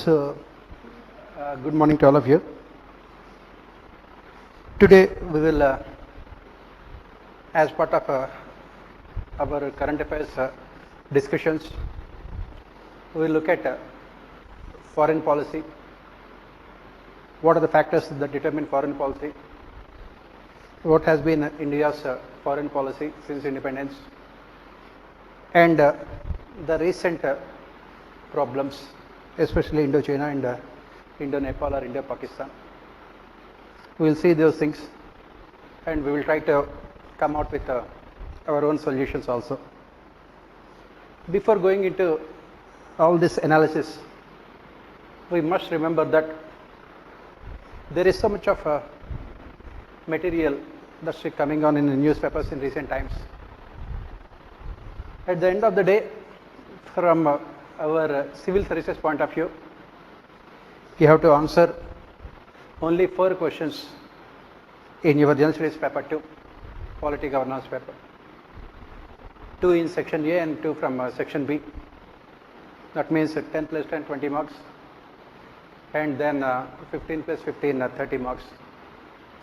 Good morning to all of you. Today we will, as part of our current affairs discussions, we will look at foreign policy. What are the factors that determine foreign policy? What has been India's foreign policy since independence? And the recent problems, especially Indo-China and Indo-Nepal or Indo-Pakistan. We will see those things and we will try to come out with our own solutions also. Before going into all this analysis, we must remember that there is so much of material that's coming on in the newspapers in recent times. At the end of the day, from our civil services point of view, you have to answer only 4 questions in your general studies paper 2, polity governance paper. 2 in section A and 2 from section B. That means 10 plus 10, 20 marks, and then 15 plus 15, 30 marks.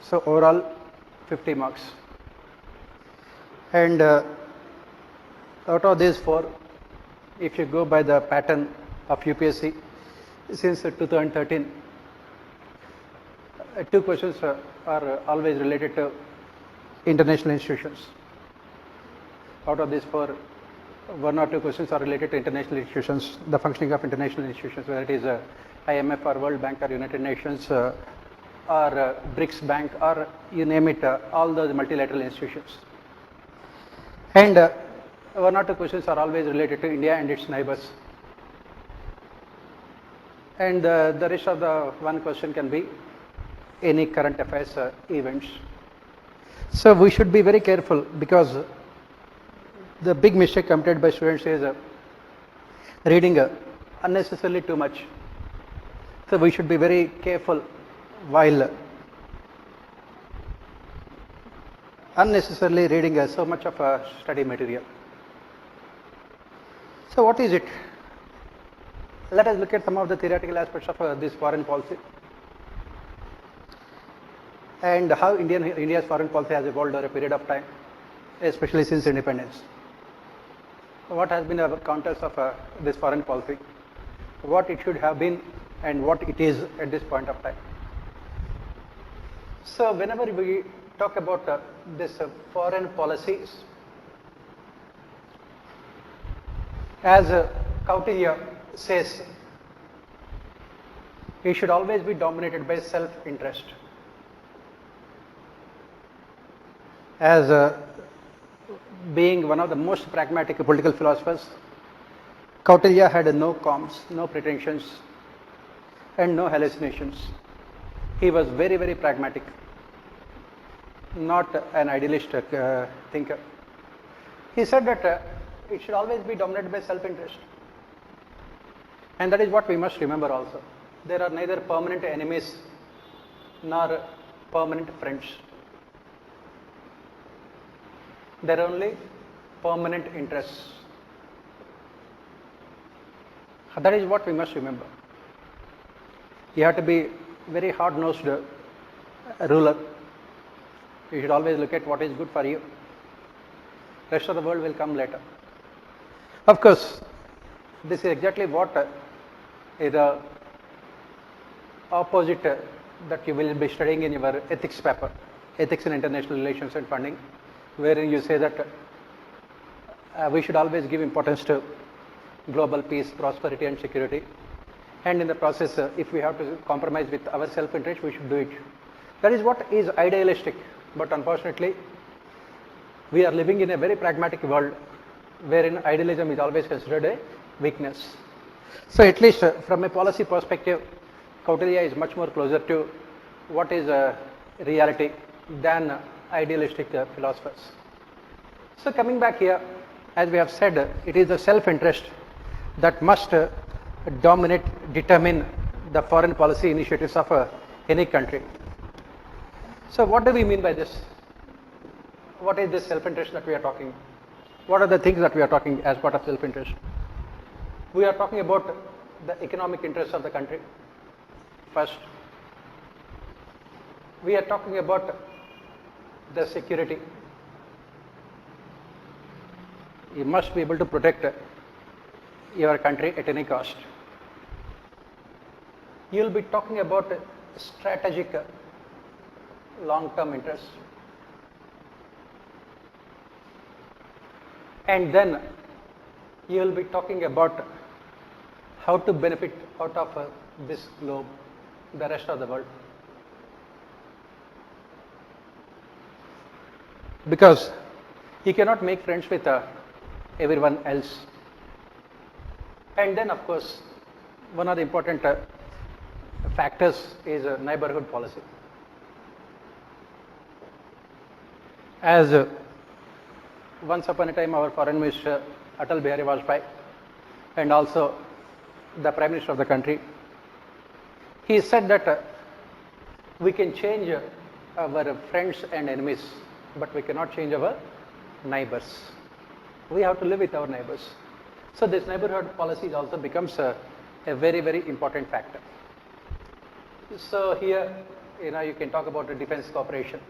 So overall 50 marks. And out of these 4, if you go by the pattern of UPSC since 2013, 2 questions are always related to international institutions. Out of these 4, 1 or 2 questions are related to international institutions, the functioning of international institutions, whether it is IMF or World Bank or United Nations or BRICS Bank or you name it, all those multilateral institutions. And 1 or 2 questions are always related to India and its neighbors. And the rest of the 1 question can be any current affairs events. So we should be very careful, because the big mistake committed by students is reading unnecessarily too much. So we should be very careful while unnecessarily reading so much of study material. So what is it? Let us look at some of the theoretical aspects of this foreign policy and how India's foreign policy has evolved over a period of time, especially since independence. What has been the counters of this foreign policy, what it should have been and what it is at this point of time. So whenever we talk about this foreign policies, as Kautilya says, it should always be dominated by self-interest. As being one of the most pragmatic political philosophers, Kautilya had no qualms, no pretensions and no hallucinations. He was very, very pragmatic, not an idealist thinker. He said that it should always be dominated by self-interest. And that is what we must remember also. There are neither permanent enemies nor permanent friends. There are only permanent interests. That is what we must remember. You have to be very hard-nosed ruler. You should always look at what is good for you. Rest of the world will come later. Of course, this is exactly what is the opposite that you will be studying in your ethics paper, ethics in international relations and funding, wherein you say that we should always give importance to global peace, prosperity and security, and in the process if we have to compromise with our self-interest, we should do it. That is what is idealistic, but unfortunately we are living in a very pragmatic world wherein idealism is always considered a weakness. So at least from a policy perspective, Kautilya is much more closer to what is reality than idealistic philosophers. So coming back here, as we have said, it is the self-interest that must dominate, determine the foreign policy initiatives of any country. So what do we mean by this? What is this self-interest that we are talking? What are the things that we are talking as part of self-interest? We are talking about the economic interests of the country. First, we are talking about the security. You must be able to protect your country at any cost. You will be talking about strategic long-term interests. And then you will be talking about how to benefit out of this globe, the rest of the world. Because you cannot make friends with everyone else. And then, of course, one of the important factors is neighborhood policy. As once upon a time, our foreign minister Atal Bihari Vajpayee and also the Prime Minister of the country, he said that we can change our friends and enemies, but we cannot change our neighbors. We have to live with our neighbors. So this neighborhood policy also becomes a very, very important factor. So here, you can talk about the defense cooperation.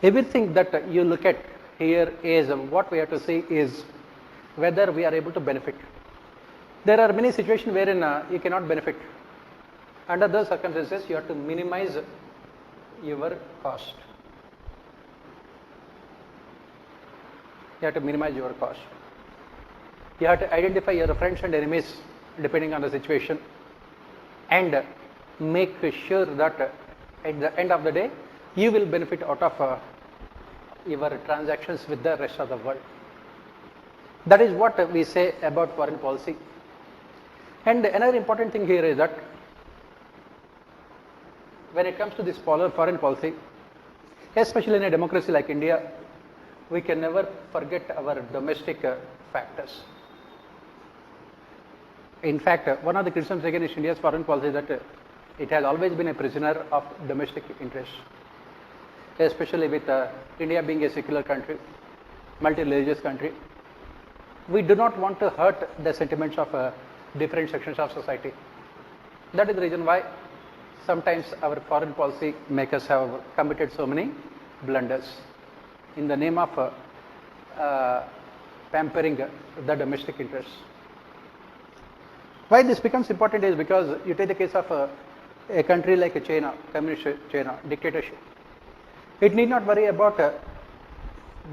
Everything that you look at here is what we have to see is whether we are able to benefit. There are many situations wherein you cannot benefit. Under those circumstances, you have to minimize your cost. You have to minimize your cost. You have to identify your friends and enemies depending on the situation and make sure that at the end of the day, you will benefit out of your transactions with the rest of the world. That is what we say about foreign policy. And another important thing here is that when it comes to this foreign policy, especially in a democracy like India, we can never forget our domestic factors. In fact, one of the criticisms against India's foreign policy is that it has always been a prisoner of domestic interests, especially with India being a secular country, multi-religious country. We do not want to hurt the sentiments of different sections of society. That is the reason why sometimes our foreign policy makers have committed so many blunders in the name of pampering the domestic interests. Why this becomes important is because you take the case of a country like China, communist China, dictatorship. It need not worry about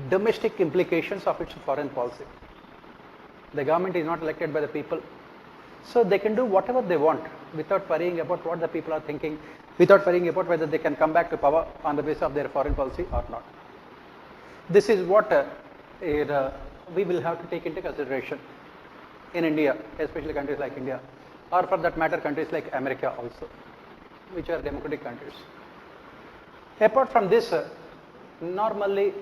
domestic implications of its foreign policy. The government is not elected by the people, so they can do whatever they want without worrying about what the people are thinking, without worrying about whether they can come back to power on the basis of their foreign policy or not. This is what we will have to take into consideration in India, especially countries like India, or for that matter countries like America also, which are democratic countries. Apart from this, normally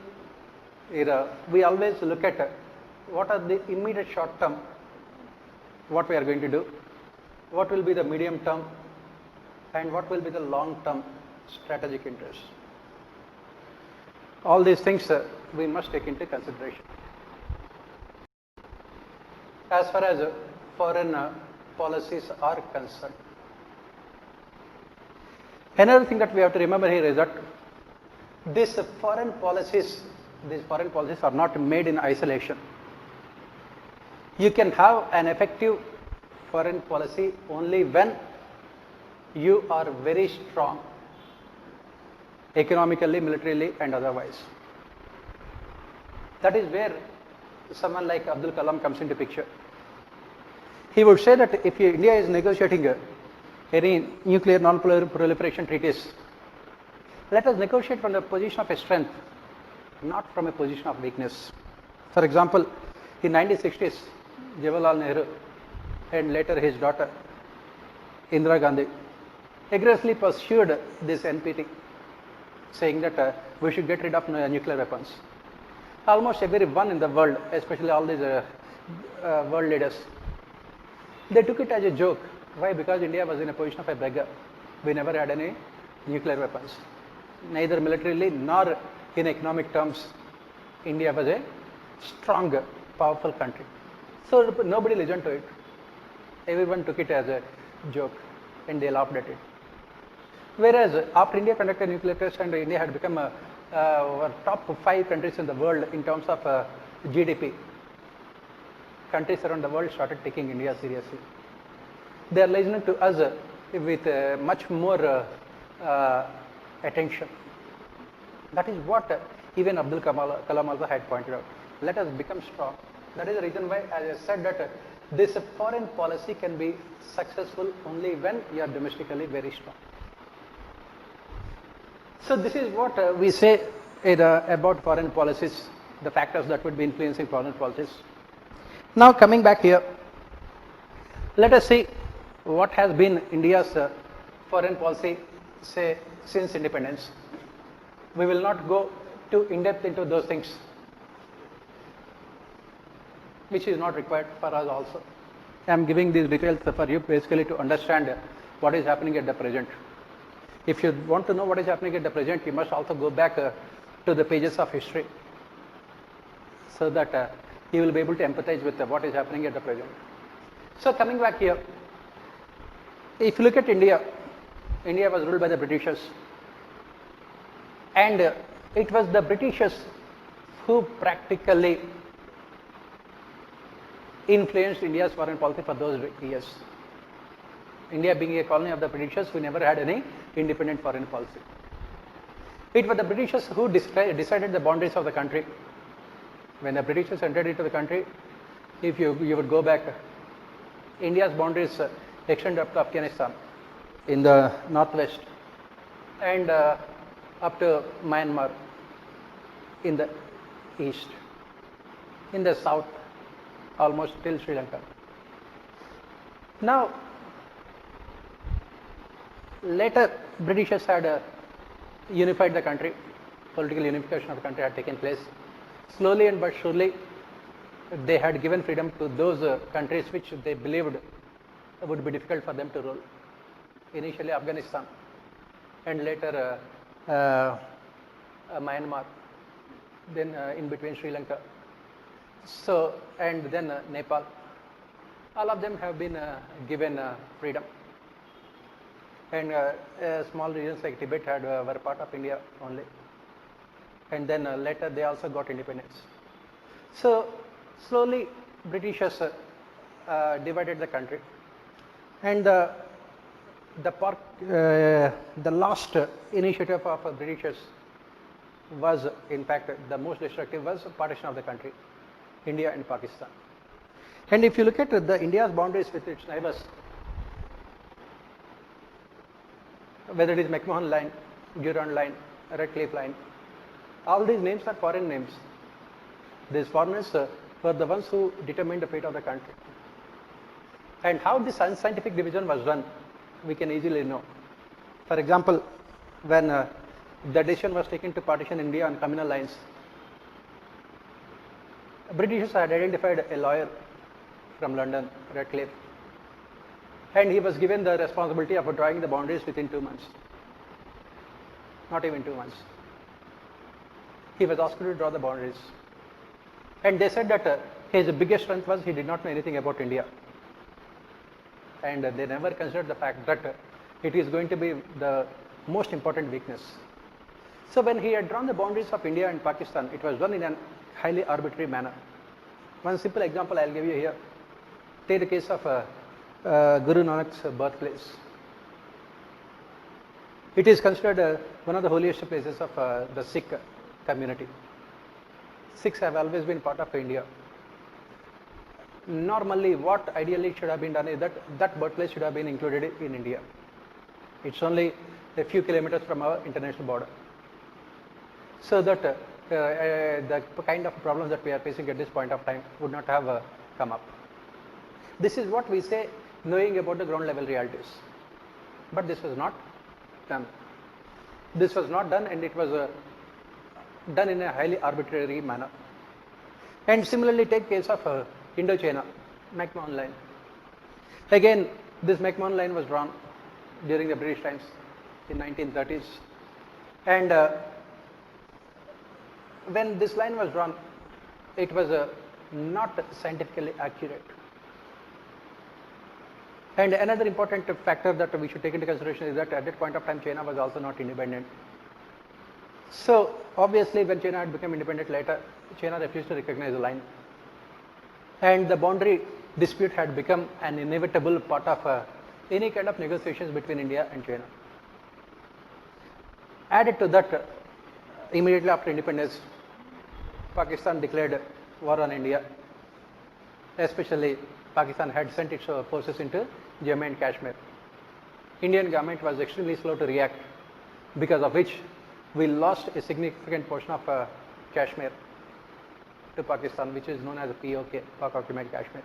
we always look at what are the immediate short term, what we are going to do, what will be the medium term, and what will be the long term strategic interests. All these things we must take into consideration. As far as foreign policies are concerned, another thing that we have to remember here is that these foreign policies are not made in isolation. You can have an effective foreign policy only when you are very strong economically, militarily, and otherwise. That is where someone like Abdul Kalam comes into picture. He would say that if India is negotiating any nuclear non-proliferation treaties, let us negotiate from the position of a strength, not from a position of weakness. For example, in 1960s, Jawaharlal Nehru and later his daughter Indira Gandhi aggressively pursued this NPT, saying that we should get rid of nuclear weapons. Almost everyone in the world, especially all these world leaders, they took it as a joke. Why? Because India was in a position of a beggar. We never had any nuclear weapons. Neither militarily nor in economic terms, India was a strong, powerful country. So nobody listened to it. Everyone took it as a joke and they laughed at it. Whereas after India conducted nuclear tests and India had become top 5 countries in the world in terms of GDP, countries around the world started taking India seriously. They are listening to us with much more attention. That is what even Abdul Kalam also had pointed out. Let us become strong. That is the reason why, as I said, that this foreign policy can be successful only when you are domestically very strong. So this is what we say about foreign policies, the factors that would be influencing foreign policies. Now coming back here, let us see what has been India's foreign policy, say, since independence. We will not go too in-depth into those things, which is not required for us also. I am giving these details for you basically to understand what is happening at the present. If you want to know what is happening at the present, you must also go back to the pages of history, so that you will be able to empathize with what is happening at the present. So coming back here, if you look at India, India was ruled by the Britishers, and it was the Britishers who practically influenced India's foreign policy for those years. India being a colony of the Britishers, we never had any independent foreign policy. It was the Britishers who decided the boundaries of the country. When the Britishers entered into the country, if you would go back, India's boundaries extend up to Afghanistan in the northwest and up to Myanmar in the east, in the south almost till Sri Lanka. Now later Britishers had unified the country, political unification of the country had taken place. Slowly and but surely they had given freedom to those countries which they believed would be difficult for them to rule. Initially Afghanistan and later Myanmar, then in between Sri Lanka, so and then Nepal. All of them have been given freedom, and small regions like Tibet were part of India only, and then later they also got independence. So slowly Britishers divided the country, and the last initiative of Britishers was, in fact, the most destructive, was partition of the country, India and Pakistan. And if you look at the India's boundaries with its neighbors, whether it is McMahon Line, Durand Line, Red Cliff Line, all these names are foreign names. These foreigners were the ones who determined the fate of the country. And how this unscientific division was done, we can easily know. For example, when the decision was taken to partition India on communal lines, Britishers had identified a lawyer from London, Radcliffe, and he was given the responsibility of drawing the boundaries within 2 months. Not even 2 months. He was asked to draw the boundaries. And they said that his biggest strength was he did not know anything about India. And they never considered the fact that it is going to be the most important weakness. So when he had drawn the boundaries of India and Pakistan, it was done in a highly arbitrary manner. One simple example I'll give you here. Take the case of Guru Nanak's birthplace. It is considered one of the holiest places of the Sikh community. Sikhs have always been part of India. Normally, what ideally should have been done is that that birthplace should have been included in India. It's only a few kilometers from our international border. So that the kind of problems that we are facing at this point of time would not have come up. This is what we say, knowing about the ground level realities. But this was not done. This was not done, and it was done in a highly arbitrary manner. And similarly, take case of Indochina, McMahon Line. Again, this McMahon Line was drawn during the British times in 1930s. And when this line was drawn, it was not scientifically accurate. And another important factor that we should take into consideration is that at that point of time China was also not independent. So obviously when China had become independent later, China refused to recognize the line. And the boundary dispute had become an inevitable part of any kind of negotiations between India and China. Added to that, immediately after independence, Pakistan declared war on India. Especially Pakistan had sent its forces into Jammu and Kashmir. Indian government was extremely slow to react, because of which we lost a significant portion of Kashmir to Pakistan, which is known as POK, Pak Occupied Kashmir.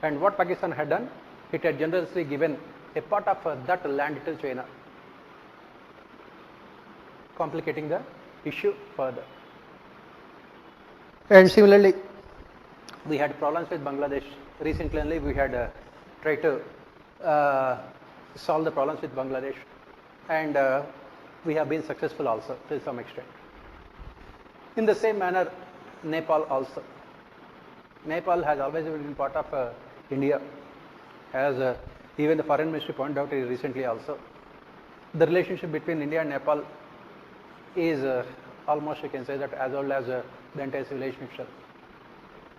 And what Pakistan had done, it had generously given a part of that land to China, complicating the issue further. And similarly, we had problems with Bangladesh. Recently we had tried to solve the problems with Bangladesh, and we have been successful also to some extent. In the same manner, Nepal also. Nepal has always been part of India, as even the foreign ministry pointed out recently also. The relationship between India and Nepal is almost, you can say that, as old as the entire civilization itself.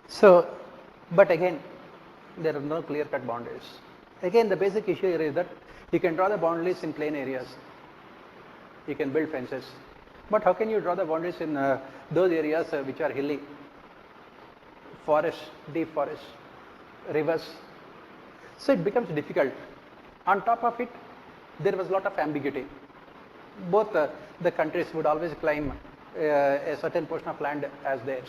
So, but again, there are no clear-cut boundaries. Again, the basic issue here is that you can draw the boundaries in plain areas. You can build fences. But how can you draw the boundaries in those areas which are hilly? Forests, deep forests, rivers. So it becomes difficult. On top of it, there was a lot of ambiguity. Both the countries would always claim a certain portion of land as theirs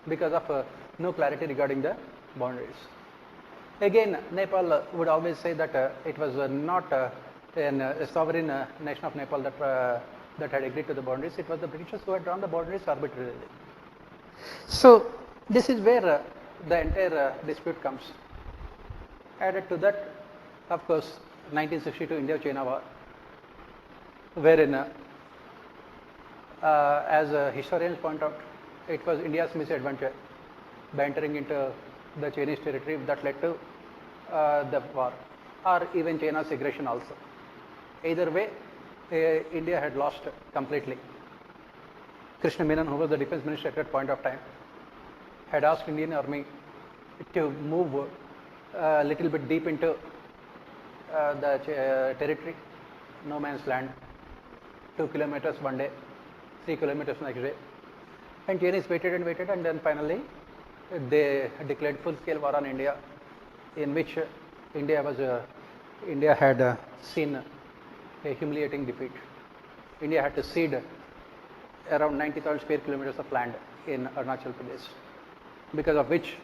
because of no clarity regarding the boundaries. Again, Nepal would always say that it was not a sovereign nation of Nepal that had agreed to the boundaries. It was the Britishers who had drawn the boundaries arbitrarily. So this is where the entire dispute comes. Added to that, of course, 1962 India-China war, wherein, as historians point out, it was India's misadventure by entering into the Chinese territory that led to the war, or even China's aggression also. Either way, India had lost completely. Krishna Menon, who was the defense minister at that point of time, had asked Indian army to move a little bit deep into the territory, no man's land, 2 kilometers one day, 3 kilometers next day. And Chinese waited and waited, and then finally they declared full-scale war on India, in which India had seen a humiliating defeat. India had to cede around 90,000 square kilometers of land in Arunachal Pradesh, because of which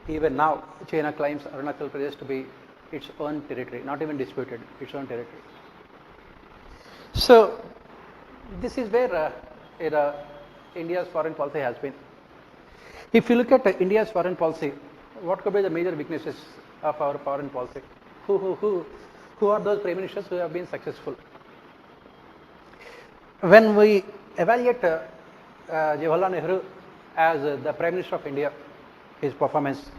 even now China claims Arunachal Pradesh to be its own territory, not even disputed, its own territory. So this is where India's foreign policy has been. If you look at India's foreign policy, what could be the major weaknesses of our foreign policy? Who are those prime ministers who have been successful? When we evaluate Jawaharlal Nehru as the Prime Minister of India, his performance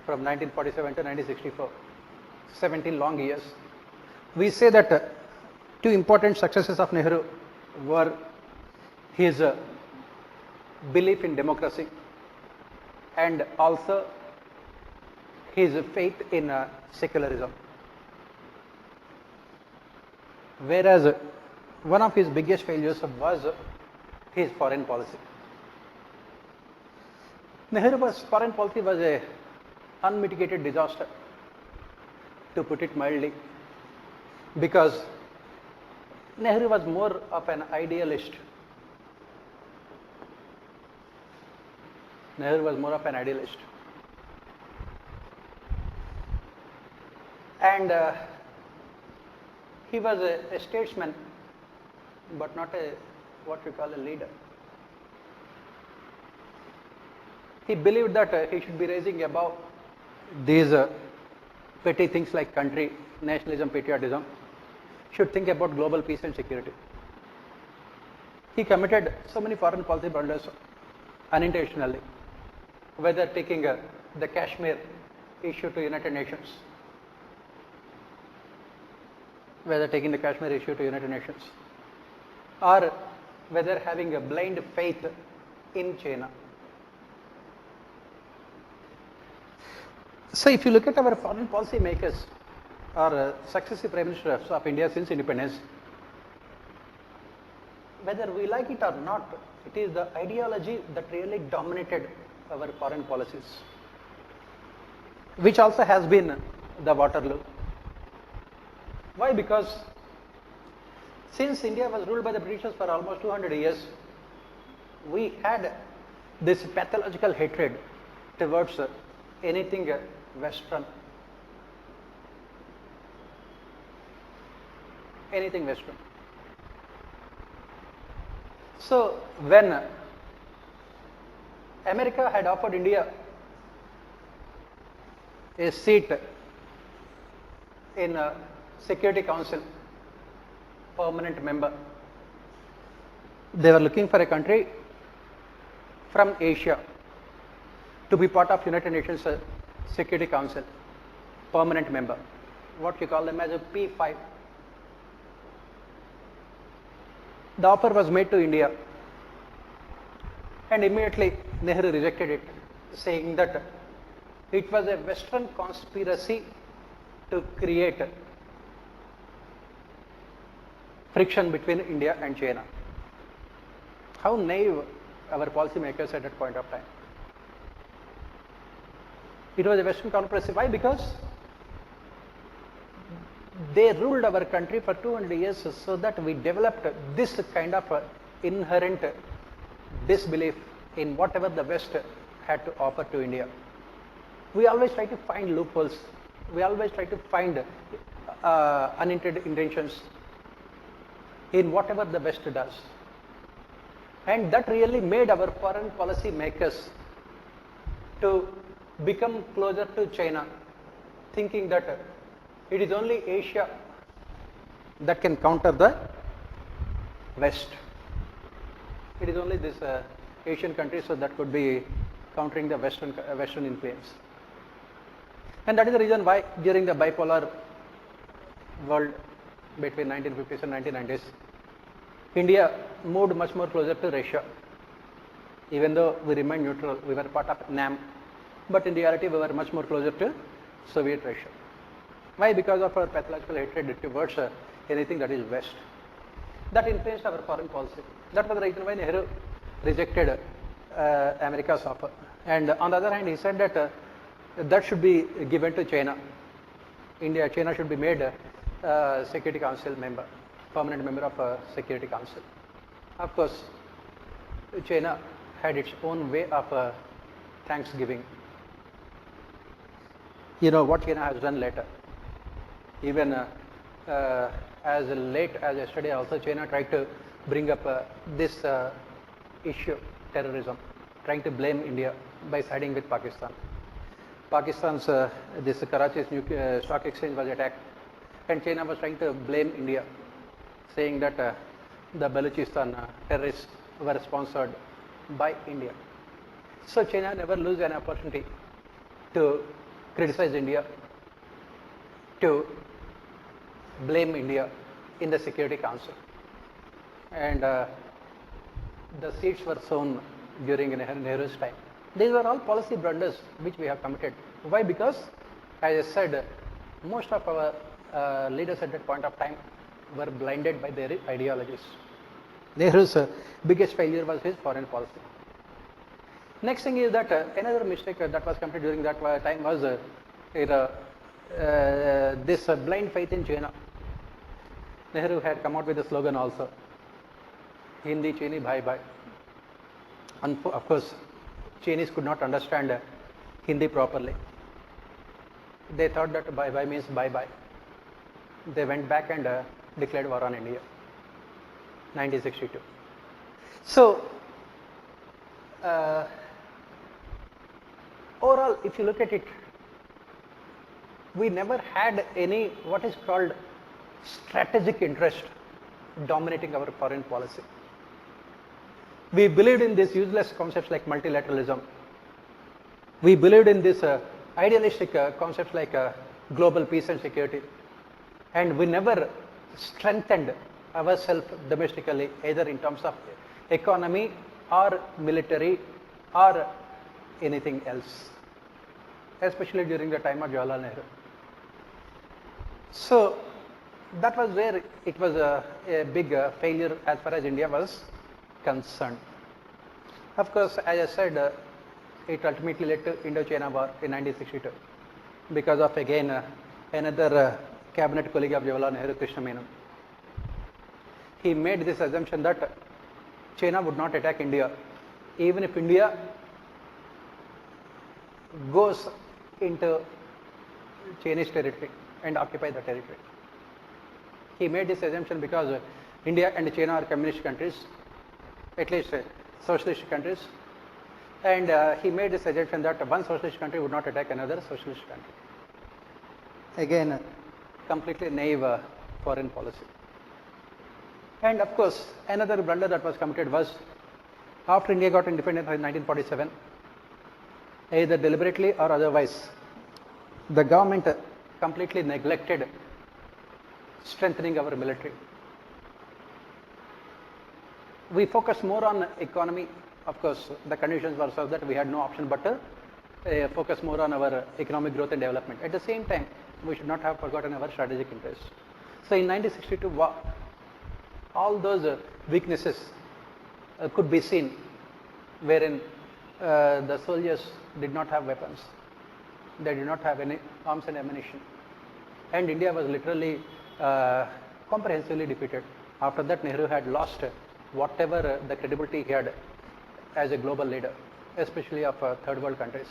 from 1947 to 1964, 17 long years, we say that two important successes of Nehru were his belief in democracy and also his faith in secularism. Whereas one of his biggest failures was his foreign policy. Nehru's foreign policy was an unmitigated disaster, to put it mildly, because Nehru was more of an idealist. And he was a statesman, but not what we call a leader. He believed that he should be raising above these petty things like country, nationalism, patriotism, should think about global peace and security. He committed so many foreign policy blunders unintentionally, whether taking the Kashmir issue to United Nations, or whether having a blind faith in China. So if you look at our foreign policy makers or successive prime ministers of India since independence, whether we like it or not, it is the ideology that really dominated our foreign policies, which also has been the Waterloo. Why? Because since India was ruled by the Britishers for almost 200 years, we had this pathological hatred towards anything Western. So when America had offered India a seat in Security Council, permanent member, they were looking for a country from Asia to be part of United Nations Security Council, permanent member, what you call them as a P5. The offer was made to India, and immediately Nehru rejected it, saying that it was a Western conspiracy to create friction between India and China. How naive our policymakers at that point of time. It was a Western conspiracy. Why? Because they ruled our country for 200 years, so that we developed this kind of inherent disbelief in whatever the West had to offer to India. We always try to find loopholes. We always try to find unintended intentions in whatever the West does. And that really made our foreign policy makers to become closer to China, thinking that it is only Asia that can counter the West. It is only this Asian countries so that could be countering the Western influence. And that is the reason why during the bipolar world between 1950s and 1990s, India moved much more closer to Russia. Even though we remained neutral, we were part of NAM, but in reality we were much more closer to Soviet Russia. Why? Because of our pathological hatred towards anything that is West. That influenced our foreign policy. That was the reason why Nehru rejected America's offer. And on the other hand, he said that that should be given to China. China should be made Security Council member, permanent member of Security Council. Of course, China had its own way of Thanksgiving. You know what China has done later. Even as late as yesterday also, China tried to bring up this issue, terrorism, trying to blame India by siding with Pakistan. Pakistan's this Karachi's stock exchange was attacked, and China was trying to blame India, saying that the Balochistan terrorists were sponsored by India. So China never loses an opportunity to criticize India, to blame India in the Security Council. And the seeds were sown during Nehru's time. These were all policy blunders which we have committed. Why? Because, as I said, most of our leaders at that point of time were blinded by their ideologies. Nehru's biggest failure was his foreign policy. Next thing is that another mistake that was committed during that time was this blind faith in China. Nehru had come out with a slogan also, Hindi Chini Bhai Bhai. And of course, Chinese could not understand Hindi properly. They thought that bye bye means bye bye. They went back and declared war on India, 1962. So, overall, if you look at it, we never had any what is called strategic interest dominating our foreign policy. We believed in these useless concepts like multilateralism. We believed in these idealistic concepts like global peace and security. And we never strengthened ourselves domestically, either in terms of economy or military or anything else, especially during the time of Jawaharlal Nehru. So that was where it was a big failure as far as India was concerned. Of course, as I said, it ultimately led to Indo-China War in 1962 because of again another cabinet colleague of Jawaharlal Nehru, Krishna Menon. He made this assumption that China would not attack India, even if India goes into Chinese territory and occupy the territory. He made this assumption because India and China are communist countries, at least socialist countries, and he made this assumption that one socialist country would not attack another socialist country. Again, completely naive foreign policy. And of course, another blunder that was committed was after India got independence in 1947, either deliberately or otherwise, the government completely neglected strengthening our military. We focused more on economy. Of course, the conditions were such that we had no option but to focus more on our economic growth and development. At the same time, we should not have forgotten our strategic interests. So in 1962, all those weaknesses could be seen, wherein the soldiers did not have weapons, they did not have any arms and ammunition, and India was literally comprehensively defeated. After that, Nehru had lost whatever the credibility he had as a global leader, especially of third world countries.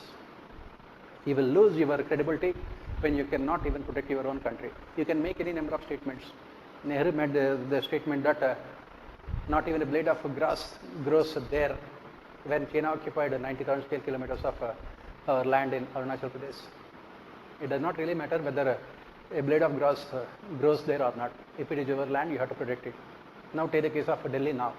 You will lose your credibility when you cannot even protect your own country. You can make any number of statements. Nehru made the statement that not even a blade of grass grows there when China occupied 90,000 square kilometers of our land in Arunachal Pradesh. It does not really matter whether a blade of grass grows there or not. If it is your land, you have to protect it. Now take the case of Delhi now.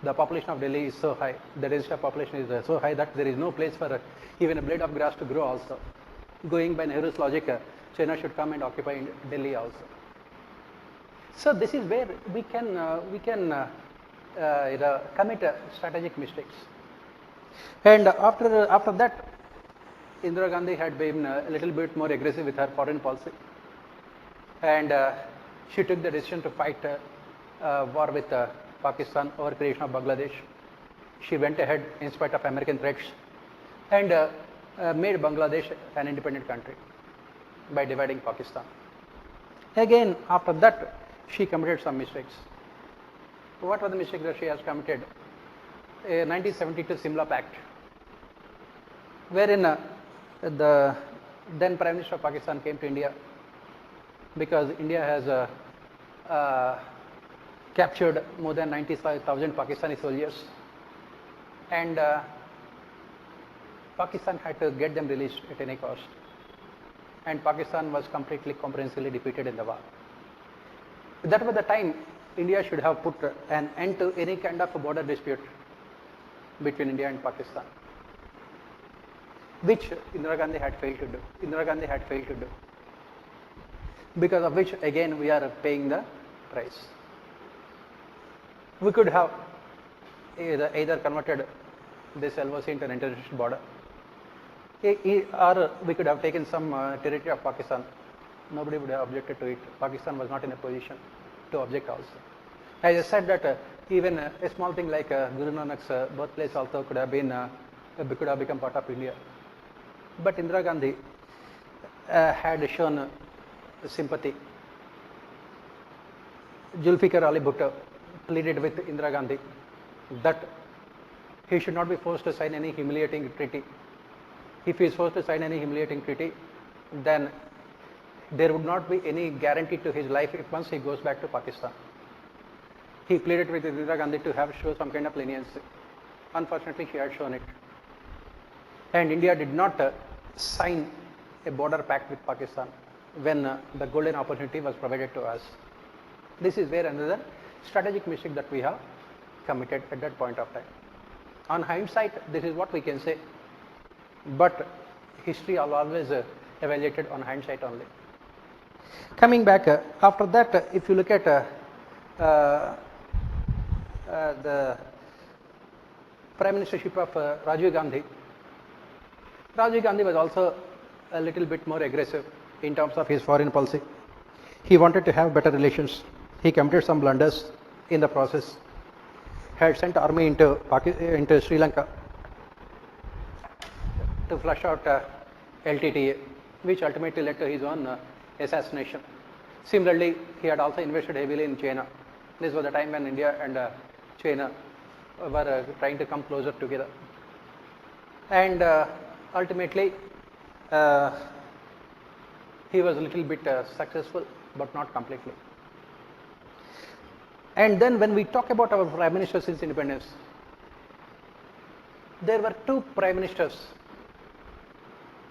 The population of Delhi is so high, the registered population is so high that there is no place for even a blade of grass to grow also. Going by Nehru's logic, China should come and occupy Delhi also. So this is where we can commit strategic mistakes. And after that, Indira Gandhi had been a little bit more aggressive with her foreign policy, and she took the decision to fight war with Pakistan over creation of Bangladesh. She went ahead in spite of American threats and made Bangladesh an independent country by dividing Pakistan. Again, after that, she committed some mistakes. What were the mistakes that she has committed? 1972 Simla Pact, wherein the then Prime Minister of Pakistan came to India because India has captured more than 95,000 Pakistani soldiers, and Pakistan had to get them released at any cost, and Pakistan was completely comprehensively defeated in the war. That was the time India should have put an end to any kind of a border dispute between India and Pakistan, which Indira Gandhi had failed to do. Because of which, again, we are paying the price. We could have either converted this LOC into an international border, or we could have taken some territory of Pakistan. Nobody would have objected to it. Pakistan was not in a position to object also. As I said that even a small thing like Guru Nanak's birthplace also could have become part of India. But Indira Gandhi had shown sympathy. Zulfikar Ali Bhutto pleaded with Indira Gandhi that he should not be forced to sign any humiliating treaty. If he is forced to sign any humiliating treaty, then there would not be any guarantee to his life if once he goes back to Pakistan. He pleaded with Indira Gandhi to have show some kind of leniency. Unfortunately, she had shown it. And India did not sign a border pact with Pakistan when the golden opportunity was provided to us. This is where another strategic mistake that we have committed at that point of time. On hindsight, this is what we can say, but history will always evaluated on hindsight only. Coming back, after that, if you look at the Prime Ministership of Rajiv Gandhi, Rajiv Gandhi was also a little bit more aggressive in terms of his foreign policy. He wanted to have better relations. He committed some blunders in the process. Had sent army into Sri Lanka to flush out LTTE, which ultimately led to his own assassination. Similarly, he had also invested heavily in China. This was the time when India and China were trying to come closer together. And ultimately, he was a little bit successful, but not completely. And then when we talk about our prime minister since independence, there were two prime ministers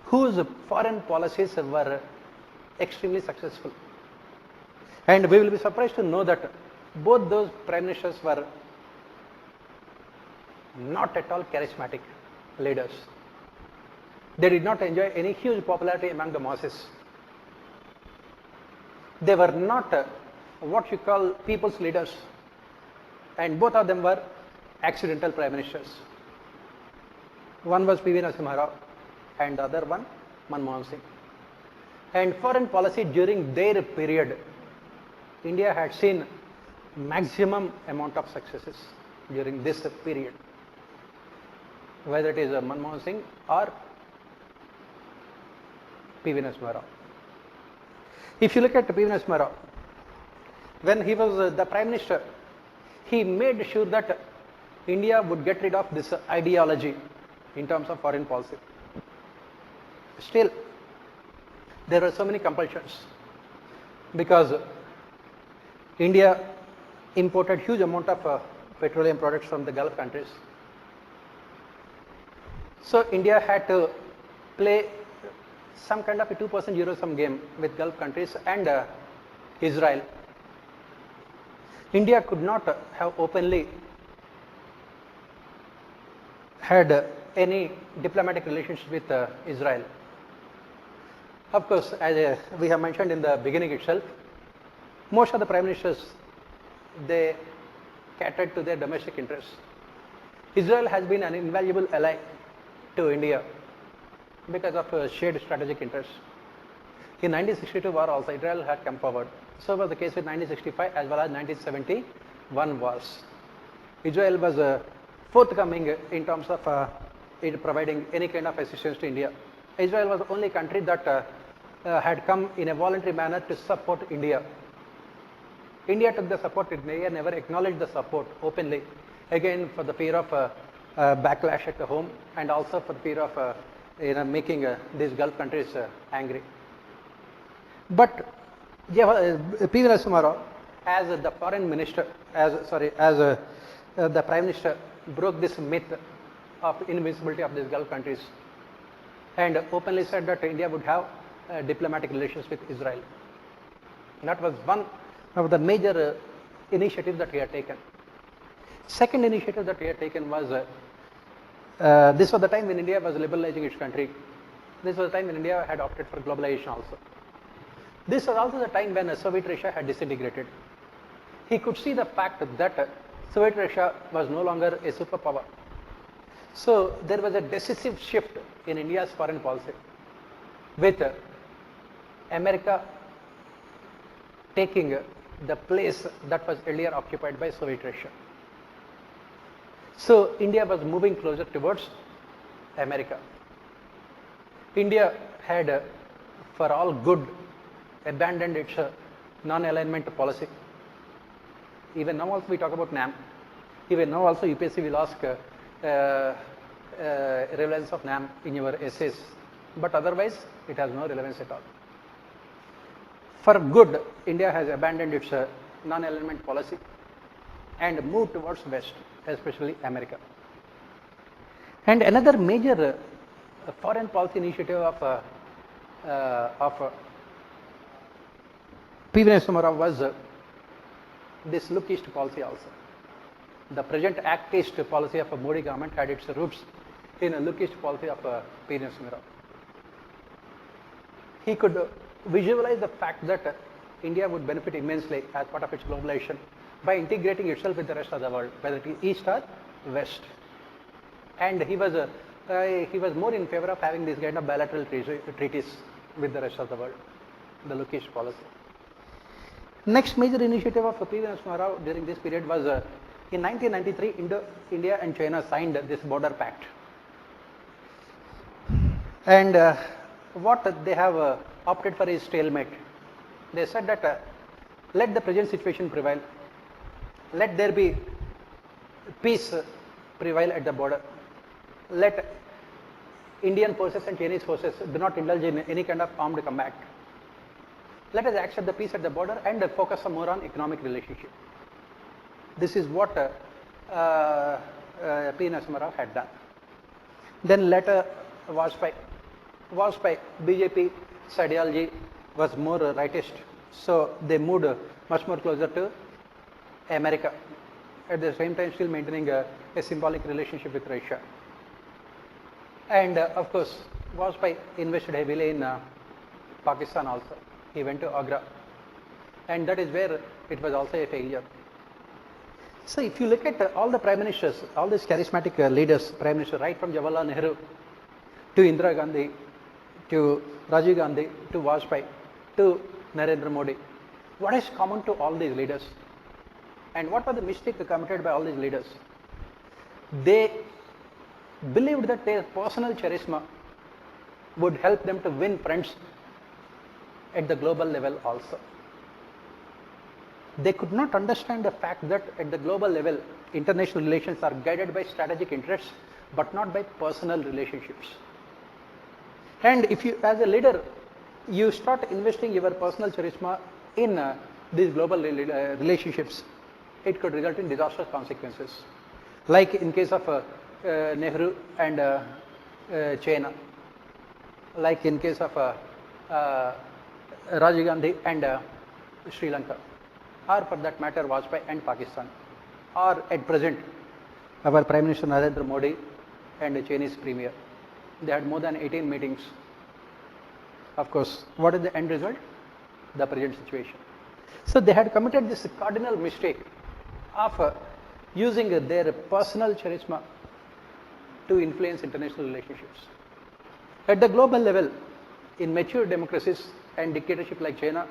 whose foreign policies were extremely successful. And we will be surprised to know that both those prime ministers were not at all charismatic leaders. They did not enjoy any huge popularity among the masses. They were not what you call people's leaders, and both of them were accidental prime ministers. One was P.V. Narasimha Rao and the other one Manmohan Singh. And foreign policy during their period, India had seen maximum amount of successes during this period, whether it is Manmohan Singh or P.V. Narasimha Rao. If you look at P.V. Narasimha Rao, when he was the Prime Minister, he made sure that India would get rid of this ideology in terms of foreign policy. Still, there were so many compulsions because India imported huge amount of petroleum products from the Gulf countries. So India had to play some kind of a 2% zero-sum game with Gulf countries and Israel. India could not have openly had any diplomatic relations with Israel. Of course, as we have mentioned in the beginning itself, most of the prime ministers, they catered to their domestic interests. Israel has been an invaluable ally to India because of shared strategic interests. In 1962 war also, Israel had come forward. So was the case with 1965 as well as 1971 wars. Israel was forthcoming in terms of providing any kind of assistance to India. Israel was the only country that had come in a voluntary manner to support India. India took the support, India never acknowledged the support openly, again for the fear of backlash at the home and also for the fear of making these Gulf countries angry. But P.V. Narasimha Rao, as the foreign minister, as the prime minister, broke this myth of invincibility of these Gulf countries and openly said that India would have diplomatic relations with Israel. That was one of the major initiatives that he had taken. Second initiative that he had taken was, this was the time when India was liberalizing its country. This was the time when India had opted for globalization also. This was also the time when Soviet Russia had disintegrated. He could see the fact that Soviet Russia was no longer a superpower. So there was a decisive shift in India's foreign policy, with America taking the place that was earlier occupied by Soviet Russia. So India was moving closer towards America. India had, for all good, abandoned its non-alignment policy. Even now also we talk about NAM. Even now also UPSC will ask relevance of NAM in your essays, but otherwise it has no relevance at all. For good, India has abandoned its non-alignment policy and moved towards West, especially America. And another major foreign policy initiative of P.V. Narasimha Rao was this Look East policy also. The present actist policy of a Modi government had its roots in a lookist policy of P. Narasimha Rao. He could visualize the fact that India would benefit immensely as part of its globalization by integrating itself with the rest of the world, whether it is east or west. And he was more in favor of having this kind of bilateral treaties with the rest of the world, the lookist policy. Next major initiative of P. Narasimha Rao during this period was in 1993, India and China signed this border pact. And what they have opted for is stalemate. They said that let the present situation prevail, let there be peace prevail at the border, let Indian forces and Chinese forces do not indulge in any kind of armed combat. Let us accept the peace at the border and focus some more on economic relationship. This is what P. Narasimha Rao had done. Then later Vajpayee, BJP's ideology was more rightist, so they moved much more closer to America, at the same time still maintaining a symbolic relationship with Russia. And of course, Vajpayee invested heavily in Pakistan also. He went to Agra, and that is where it was also a failure. So if you look at all the prime ministers, all these charismatic leaders, prime minister, right from Jawaharlal Nehru to Indira Gandhi, to Rajiv Gandhi, to Vajpayee, to Narendra Modi, what is common to all these leaders? And what was the mistake committed by all these leaders? They believed that their personal charisma would help them to win friends at the global level also. They could not understand the fact that at the global level, international relations are guided by strategic interests, but not by personal relationships. And if you, as a leader, you start investing your personal charisma in these global relationships, it could result in disastrous consequences. Like in case of Nehru and China, like in case of Rajiv Gandhi and Sri Lanka, or for that matter Vajpayee and Pakistan, or at present our Prime Minister Narendra Modi and the Chinese Premier. They had more than 18 meetings. Of course, what is the end result? The present situation. So they had committed this cardinal mistake of using their personal charisma to influence international relationships. At the global level, in mature democracies and dictatorship like China,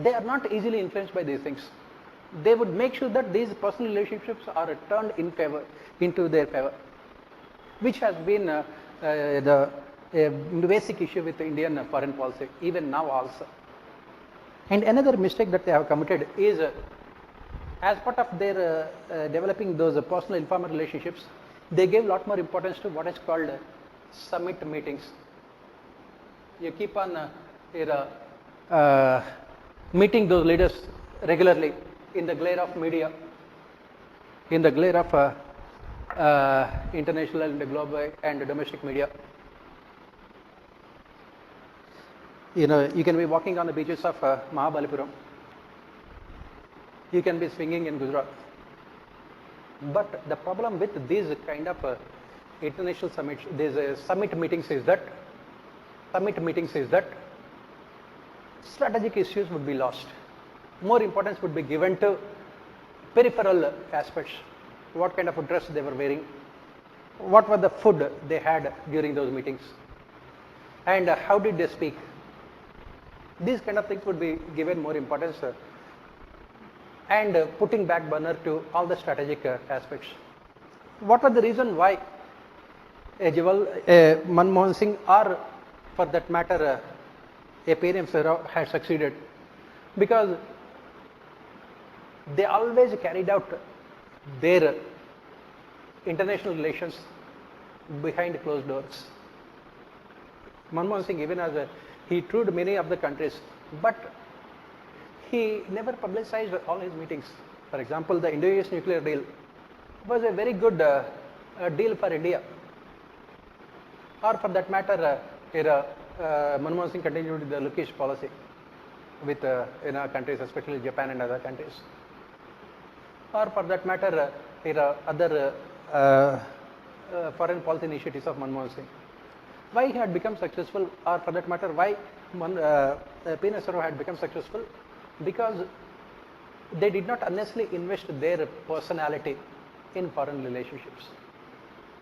they are not easily influenced by these things. They would make sure that these personal relationships are turned into their favor, which has been the basic issue with the Indian foreign policy, even now also. And another mistake that they have committed is, as part of their developing those personal informal relationships, they gave a lot more importance to what is called summit meetings. You keep on meeting those leaders regularly in the glare of media, in the glare of international and global and domestic media. You know, you can be walking on the beaches of Mahabalipuram, you can be swinging in Gujarat. But the problem with these kind of international summits, these summit meetings is that strategic issues would be lost. More importance would be given to peripheral aspects. What kind of a dress they were wearing, what was the food they had during those meetings, and how did they speak. These kind of things would be given more importance and putting back burner to all the strategic aspects. What was the reason why Manmohan Singh, or for that matter P. Narasimha Rao, had succeeded? Because they always carried out their international relations behind closed doors. Manmohan Singh, even as he toured many of the countries, but he never publicized all his meetings. For example, the Indo-US nuclear deal was a very good deal for India. Or for that matter, Manmohan Singh continued with the lookish policy with countries, especially Japan and other countries. or for that matter, other foreign policy initiatives of Manmohan Singh. Why he had become successful, or for that matter, why P. Narasimha Rao had become successful? Because they did not unnecessarily invest their personality in foreign relationships.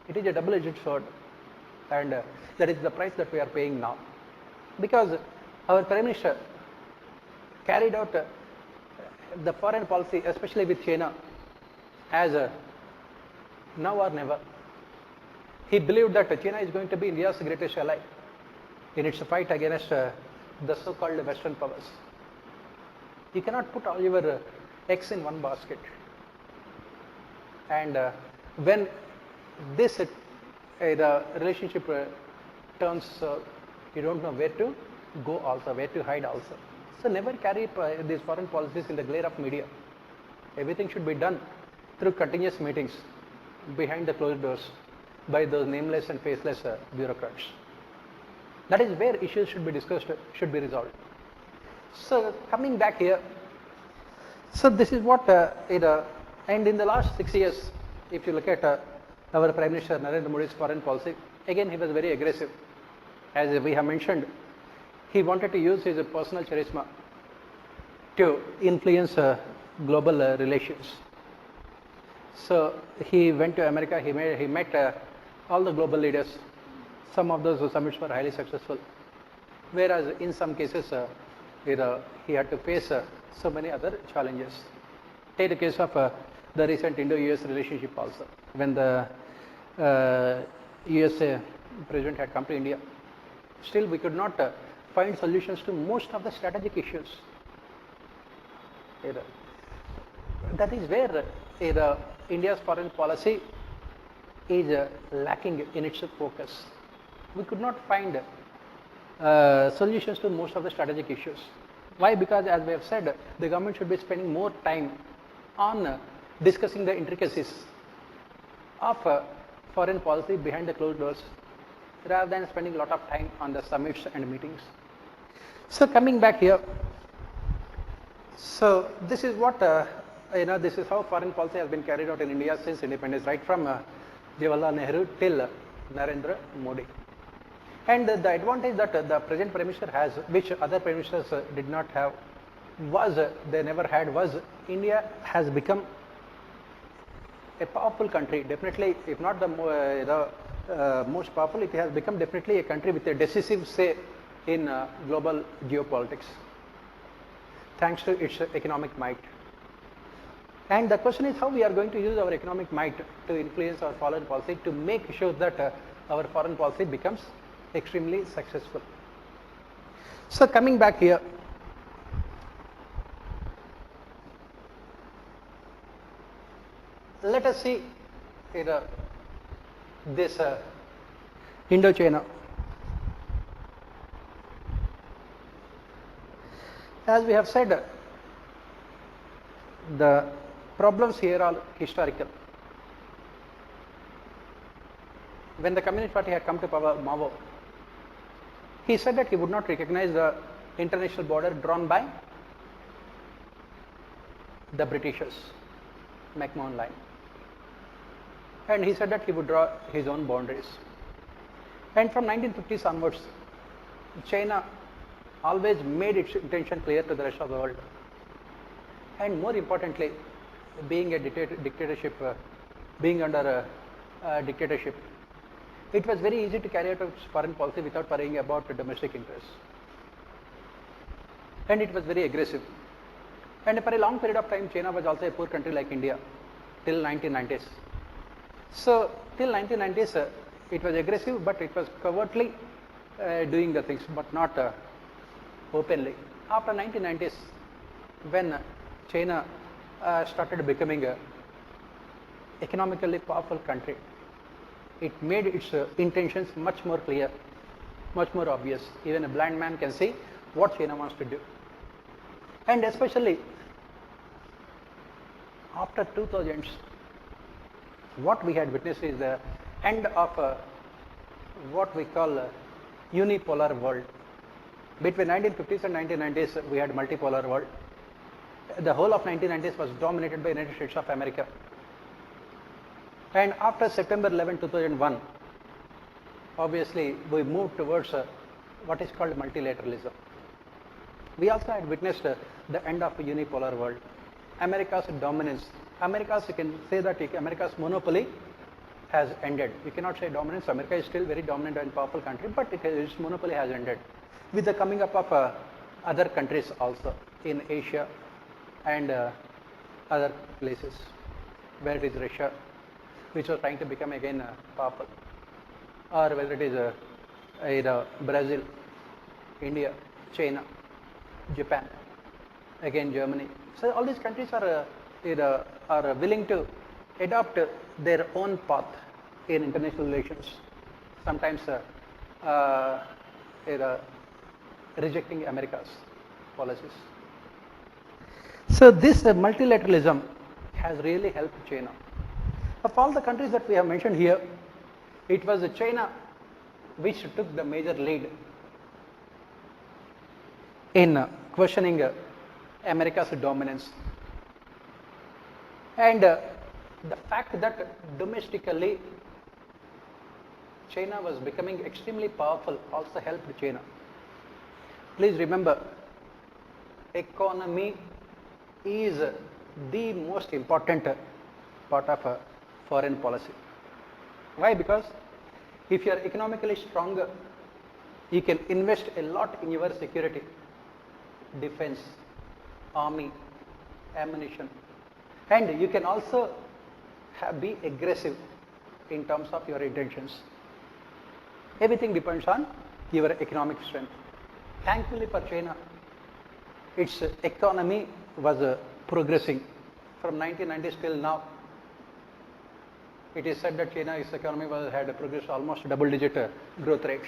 It is a double-edged sword, and that is the price that we are paying now. Because our Prime Minister carried out the foreign policy, especially with China, as now or never. He believed that China is going to be India's greatest ally in its fight against the so-called Western powers. You cannot put all your eggs in one basket. And when this the relationship turns, you don't know where to go also, where to hide also. So never carry these foreign policies in the glare of media. Everything should be done through continuous meetings behind the closed doors by those nameless and faceless bureaucrats. That is where issues should be discussed, should be resolved. So coming back here, so this is what and in the last 6 years, if you look at our Prime Minister Narendra Modi's foreign policy, again he was very aggressive. As we have mentioned, he wanted to use his personal charisma to influence global relations. So he went to America, he met all the global leaders. Some of those summits were highly successful, whereas in some cases he had to face so many other challenges. Take the case of the recent Indo-US relationship also, when the USA president had come to India. Still we could not find solutions to most of the strategic issues. That is where India's foreign policy is lacking in its focus. We could not find solutions to most of the strategic issues. Why? Because as we have said, the government should be spending more time on discussing the intricacies of foreign policy behind the closed doors, rather than spending a lot of time on the summits and meetings. So coming back here, so this is what this is how foreign policy has been carried out in India since independence, right from Jawaharlal Nehru till Narendra Modi. And the advantage that the present Prime Minister has, which other Prime Ministers did not have, they never had, was India has become a powerful country. Definitely, if not the most powerful, it has become definitely a country with a decisive say in global geopolitics, thanks to its economic might. And the question is how we are going to use our economic might to influence our foreign policy, to make sure that our foreign policy becomes extremely successful. So coming back here, let us see this Indochina. As we have said, the problems here are historical. When the Communist Party had come to power, Mao, he said that he would not recognize the international border drawn by the Britishers, McMahon Line. And he said that he would draw his own boundaries. And from 1950s onwards, China always made its intention clear to the rest of the world. And more importantly, being a dictatorship, being under a dictatorship, it was very easy to carry out its foreign policy without worrying about domestic interests. And it was very aggressive. And for a long period of time, China was also a poor country like India till 1990s. So till 1990s, it was aggressive, but it was covertly doing the things, but not openly. After 1990s, when China started becoming an economically powerful country, it made its intentions much more clear, much more obvious. Even a blind man can see what China wants to do. And especially after 2000s, what we had witnessed is the end of what we call a unipolar world. Between 1950s and 1990s, we had multipolar world. the whole of 1990s was dominated by United States of America. And after September 11, 2001, obviously we moved towards what is called multilateralism. We also had witnessed the end of a unipolar world. America's dominance, you can say that America's monopoly has ended. You cannot say dominance. America is still very dominant and powerful country, but its monopoly has ended with the coming up of other countries also in Asia and other places, where it is Russia, which was trying to become again powerful, or whether it is either Brazil, India, China, Japan, again Germany. So all these countries are willing to adopt their own path in international relations, sometimes rejecting America's policies. So this multilateralism has really helped China. Of all the countries that we have mentioned here, it was China which took the major lead in questioning America's dominance. And the fact that domestically China was becoming extremely powerful also helped China. Please remember, economy is the most important part of foreign policy. Why? Because if you are economically stronger, you can invest a lot in your security, defense, army, ammunition, and you can also be aggressive in terms of your intentions. Everything depends on your economic strength. Thankfully for China, its economy was progressing from 1990s till now. It is said that China's economy had progressed almost double-digit growth rates.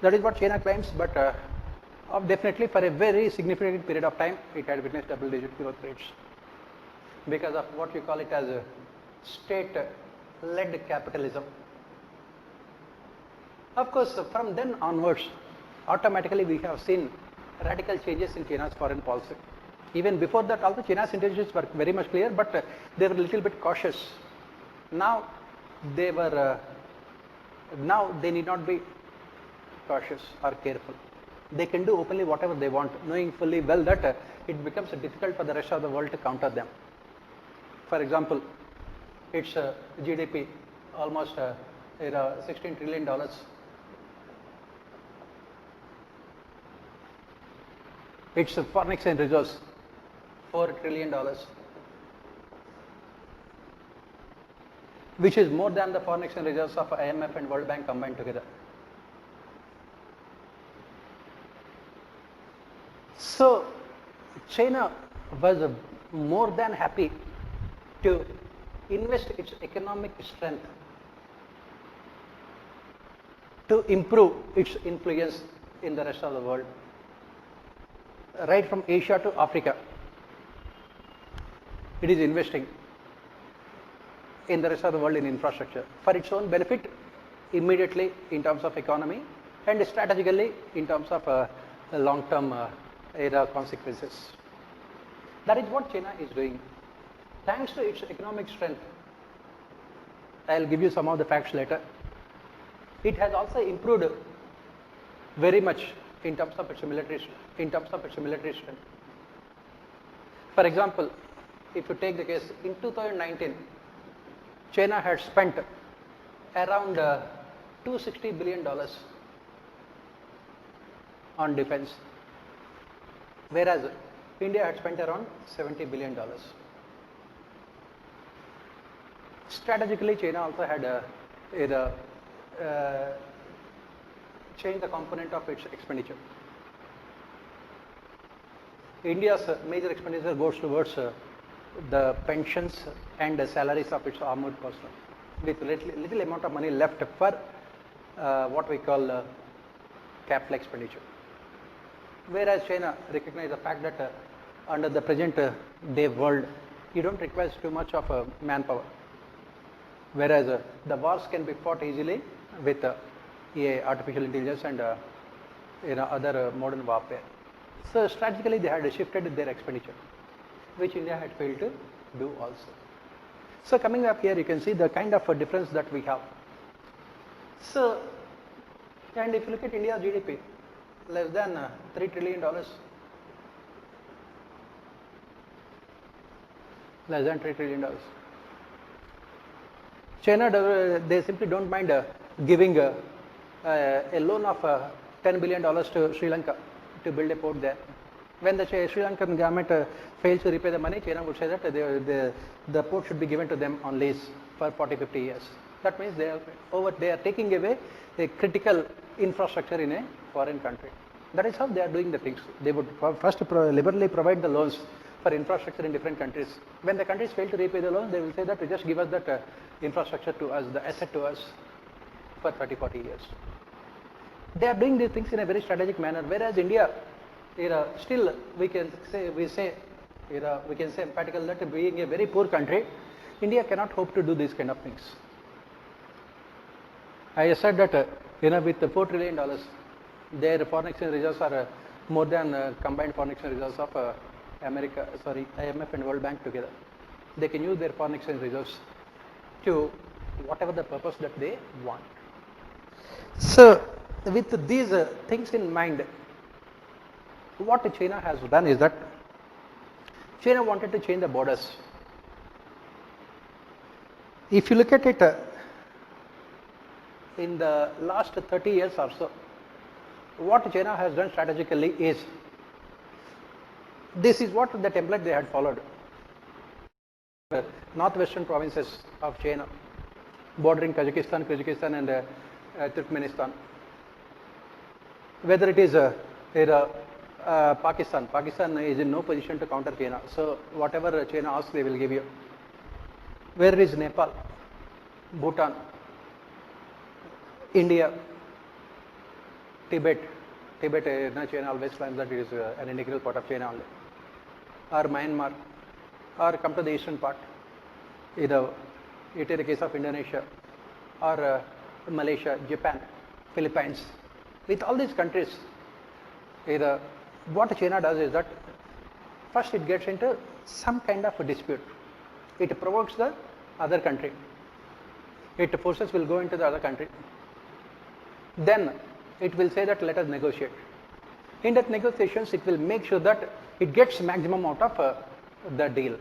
That is what China claims, but definitely for a very significant period of time, it had witnessed double-digit growth rates because of what you call it as a state-led capitalism. Of course, from then onwards, automatically we have seen radical changes in China's foreign policy. Even before that also China's intentions were very much clear, but they were a little bit cautious. Now they need not be cautious or careful. They can do openly whatever they want, knowing fully well that it becomes difficult for the rest of the world to counter them. For example, its GDP almost $16 trillion. Its foreign exchange reserves, $4 trillion, which is more than the foreign exchange reserves of IMF and World Bank combined together. So China was more than happy to invest its economic strength to improve its influence in the rest of the world, right from Asia to Africa. It is investing in the rest of the world in infrastructure for its own benefit, immediately in terms of economy, and strategically in terms of long-term consequences. That is what China is doing. Thanks to its economic strength, I'll give you some of the facts later. It has also improved very much in terms of its military strength. For example, if you take the case in 2019, China had spent around $260 billion on defense, whereas India had spent around $70 billion. Strategically, China also had changed the component of its expenditure. India's major expenditure goes towards the pensions and the salaries of its armored personnel, with little amount of money left for what we call capital expenditure. Whereas China recognizes the fact that under the present day world, you don't require too much of manpower. Whereas the wars can be fought easily with artificial intelligence and other modern warfare. So strategically they had shifted their expenditure, which India had failed to do also. So coming up here, you can see the kind of a difference that we have. So, and if you look at India's GDP, less than $3 trillion, less than $3 trillion. China, they simply don't mind giving a loan of $10 billion to Sri Lanka to build a port there. When the Sri Lankan government fails to repay the money, China would say that the port should be given to them on lease for 40-50 years. That means they are taking away a critical infrastructure in a foreign country. That is how they are doing the things. They would first liberally provide the loans for infrastructure in different countries. When the countries fail to repay the loans, they will say that just give us that infrastructure to us, the asset to us for 30-40 years. They are doing these things in a very strategic manner, whereas India, still we can say emphatically that being a very poor country, India cannot hope to do these kind of things. I said that with the $4 trillion, their foreign exchange reserves are more than combined foreign exchange reserves of IMF and World Bank together. They can use their foreign exchange reserves to whatever the purpose that they want. So with these things in mind, what China has done is that China wanted to change the borders. If you look at it, in the last 30 years or so, what China has done strategically is, this is what the template they had followed. Northwestern provinces of China, bordering Kyrgyzstan and Turkmenistan. Whether it is Pakistan is in no position to counter China. So whatever China asks, they will give you. Where is Nepal, Bhutan, India, Tibet, China always claims that it is an integral part of China only, or Myanmar, or come to the eastern part, it is the case of Indonesia, or Malaysia, Japan, Philippines. With all these countries, what China does is that first it gets into some kind of a dispute. It provokes the other country. Its forces will go into the other country. Then it will say that let us negotiate. In that negotiations, it will make sure that it gets maximum out of the deal.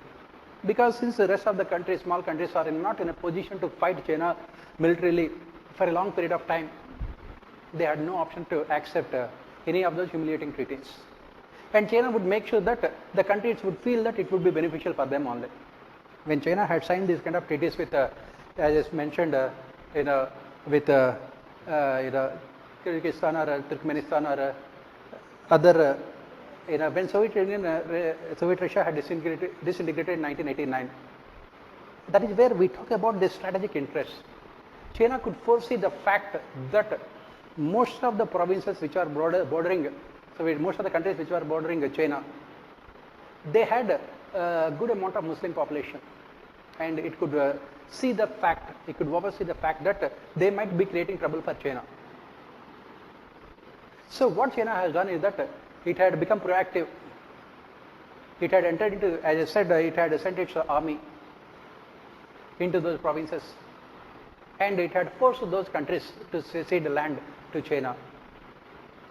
Because since the rest of the countries, small countries, are not in a position to fight China militarily for a long period of time, they had no option to accept any of those humiliating treaties. And China would make sure that the countries would feel that it would be beneficial for them only. When China had signed these kind of treaties with, as I mentioned, with Kyrgyzstan or Turkmenistan or other, when Soviet Russia had disintegrated in 1989, that is where we talk about the strategic interests. China could foresee the fact that most of the provinces which are bordering, most of the countries which were bordering China, they had a good amount of Muslim population, and it could see the fact, it could oversee the fact that they might be creating trouble for China. So what China has done is that it had become proactive. It had entered into, as I said, it had sent its army into those provinces, and it had forced those countries to cede land to China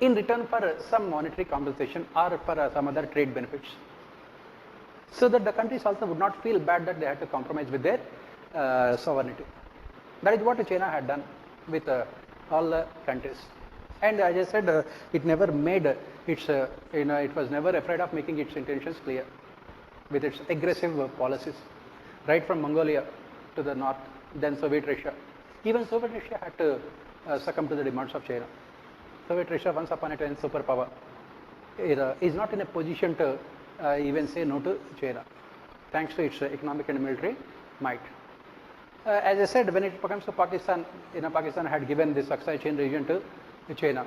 in return for some monetary compensation or for some other trade benefits, so that the countries also would not feel bad that they had to compromise with their sovereignty. That is what China had done with all the countries. And as I said, it never made its, it was never afraid of making its intentions clear with its aggressive policies, right from Mongolia to the north, then Soviet Russia. Even Soviet Russia had to succumb to the demands of China. Soviet Russia, once upon a time superpower, is not in a position to even say no to China, thanks to its economic and military might. As I said, when it comes to Pakistan, Pakistan had given this Aksai Chin region to China,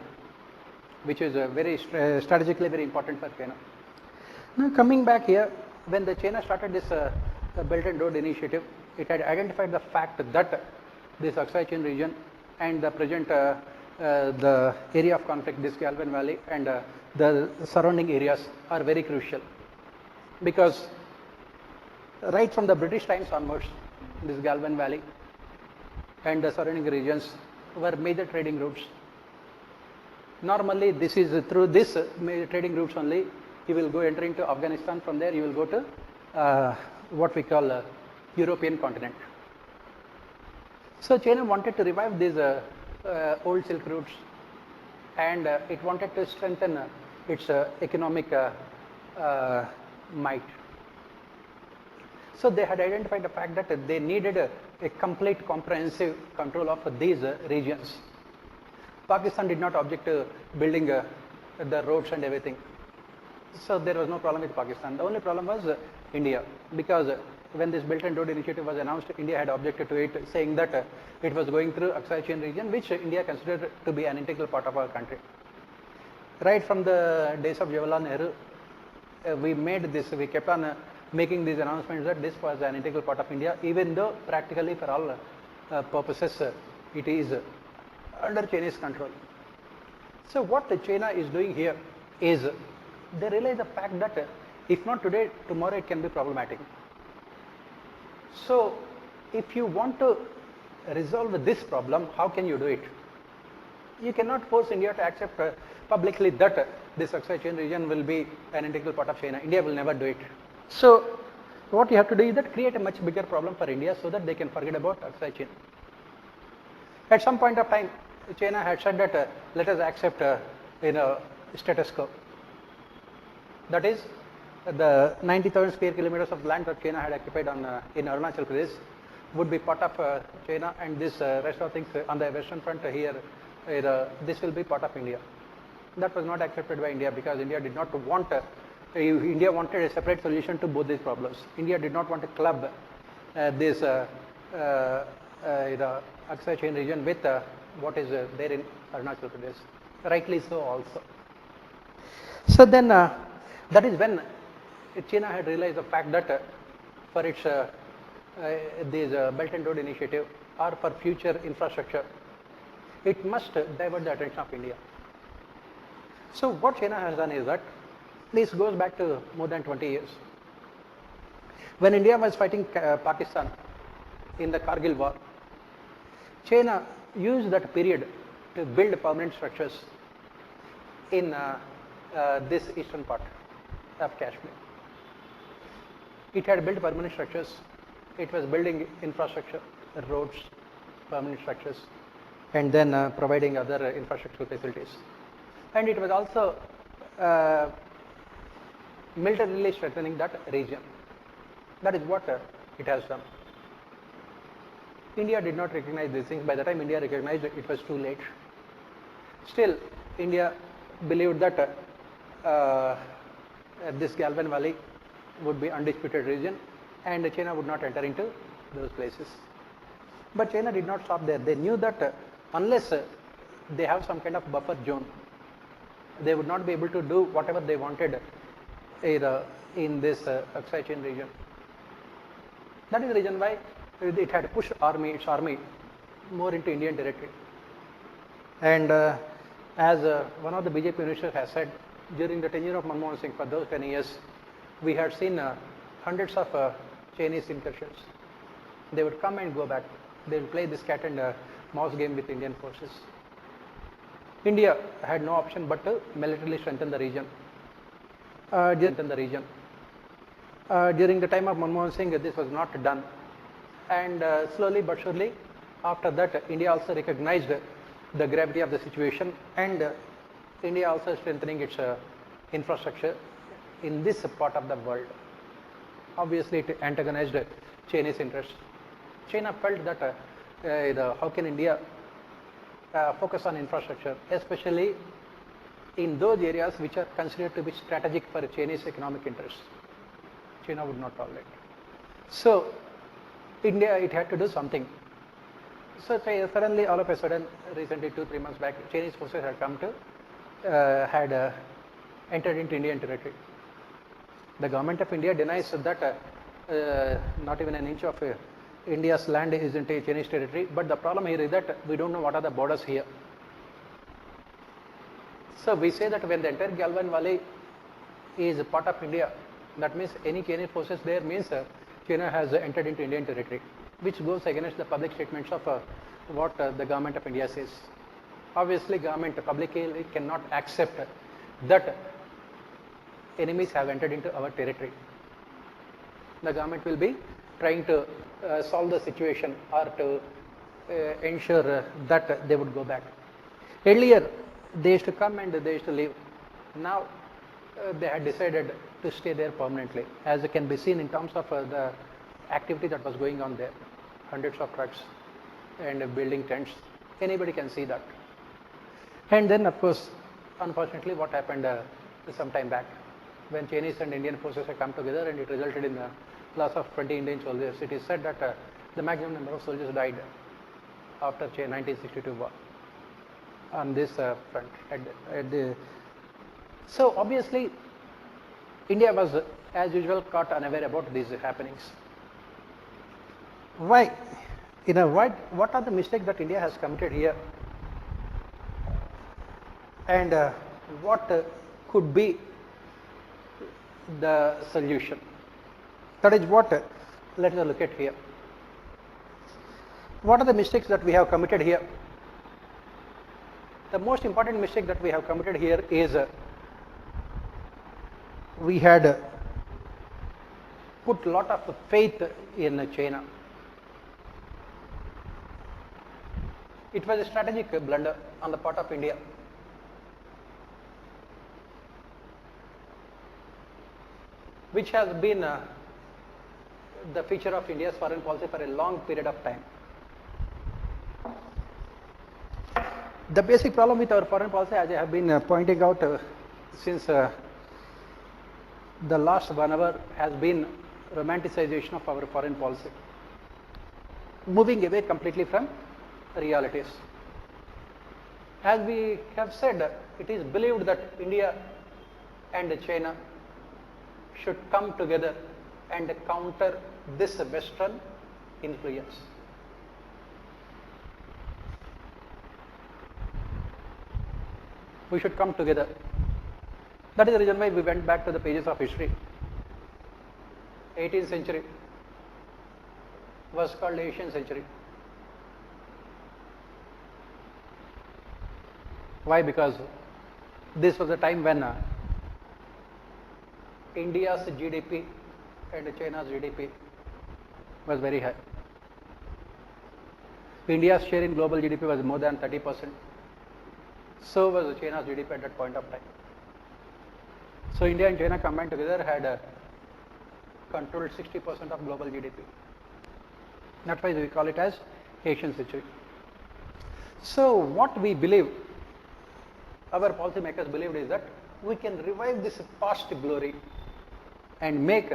which is very strategically very important for China. Now coming back here, when the China started this Belt and Road Initiative, it had identified the fact that this Aksai Chin region and the present the area of conflict, this Galvan Valley and the surrounding areas are very crucial, because right from the British times onwards, this Galvan Valley and the surrounding regions were major trading routes. Normally, this is through this major trading routes only you will go enter into Afghanistan. From there, you will go to what we call European continent. So China wanted to revive these old Silk routes, and it wanted to strengthen its economic might. So they had identified the fact that they needed a complete comprehensive control of these regions. Pakistan did not object to building the roads and everything. So there was no problem with Pakistan. The only problem was India, because when this Belt and Road Initiative was announced, India had objected to it, saying that it was going through Aksai Chin region, which India considered to be an integral part of our country. Right from the days of Jawaharlal Nehru, we kept on making these announcements that this was an integral part of India, even though practically for all purposes it is under Chinese control. So what China is doing here is they realize the fact that if not today, tomorrow it can be problematic. So if you want to resolve this problem, how can you do it? You cannot force India to accept publicly that this Aksai Chin region will be an integral part of China. India will never do it. So what you have to do is that create a much bigger problem for India so that they can forget about Aksai Chin. At some point of time, China had said that let us accept status quo. That is, the 90,000 square kilometers of land that China had occupied in Arunachal Pradesh would be part of China, and this rest of things on the western front here, this will be part of India. That was not accepted by India, because India did not want India wanted a separate solution to both these problems. India did not want to club this Aksai Chin region with what is there in Arunachal Pradesh. Rightly so also. So then that is when China had realized the fact that for its this Belt and Road Initiative or for future infrastructure, it must divert the attention of India. So what China has done is that this goes back to more than 20 years. When India was fighting Pakistan in the Kargil war, China used that period to build permanent structures in this eastern part of Kashmir. It had built permanent structures. It was building infrastructure, roads, permanent structures, and then providing other infrastructural facilities. And it was also militarily strengthening that region. That is what it has done. India did not recognize these things. By the time India recognized it, it was too late. Still, India believed that this Galvan Valley would be undisputed region, and China would not enter into those places. But China did not stop there. They knew that unless they have some kind of buffer zone, they would not be able to do whatever they wanted in this Aksai Chin region. That is the reason why it had pushed its army more into Indian territory. And as one of the BJP ministers has said, during the tenure of Manmohan Singh, for those 10 years, we had seen hundreds of Chinese incursions. They would come and go back. They would play this cat and mouse game with Indian forces. India had no option but to militarily strengthen the region. During the time of Manmohan Singh, this was not done. And slowly but surely, after that, India also recognized the gravity of the situation, and India also strengthening its infrastructure in this part of the world. Obviously, it antagonized Chinese interests. China felt that how can India focus on infrastructure, especially in those areas which are considered to be strategic for Chinese economic interests. China would not tolerate. So India, it had to do something. So suddenly, all of a sudden, recently 2-3 months back, Chinese forces had come to had entered into Indian territory. The government of India denies that not even an inch of India's land is into Chinese territory. But the problem here is that we don't know what are the borders here. So we say that when the entire Galwan Valley is a part of India, that means any Chinese forces there means China has entered into Indian territory, which goes against the public statements of what the government of India says. Obviously, government publicly cannot accept that enemies have entered into our territory. The government will be trying to solve the situation or to ensure that they would go back. Earlier, they used to come and they used to leave. Now, they had decided to stay there permanently, as it can be seen in terms of the activity that was going on there. Hundreds of trucks and building tents. Anybody can see that. And then, of course, unfortunately, what happened some time back, when Chinese and Indian forces have come together and it resulted in the loss of 20 Indian soldiers. It is said that the maximum number of soldiers died after 1962 war on this front. So obviously, India was, as usual, caught unaware about these happenings. Why? What are the mistakes that India has committed here? And what could be the solution? That is what let us look at here. What are the mistakes that we have committed here? The most important mistake that we have committed here is we had put a lot of faith in China. It was a strategic blunder on the part of India. Which has been the feature of India's foreign policy for a long period of time. The basic problem with our foreign policy, as I have been pointing out since the last 1 hour, has been romanticization of our foreign policy, moving away completely from realities. As we have said, it is believed that India and China should come together and counter this Western influence. We should come together. That is the reason why we went back to the pages of history. 18th century was called Asian century. Why? Because this was the time when India's GDP and China's GDP was very high. India's share in global GDP was more than 30%. So was China's GDP at that point of time. So India and China combined together had controlled 60% of global GDP. That's why we call it as Asian century. So what we believe, our policymakers believed, is that we can revive this past glory and make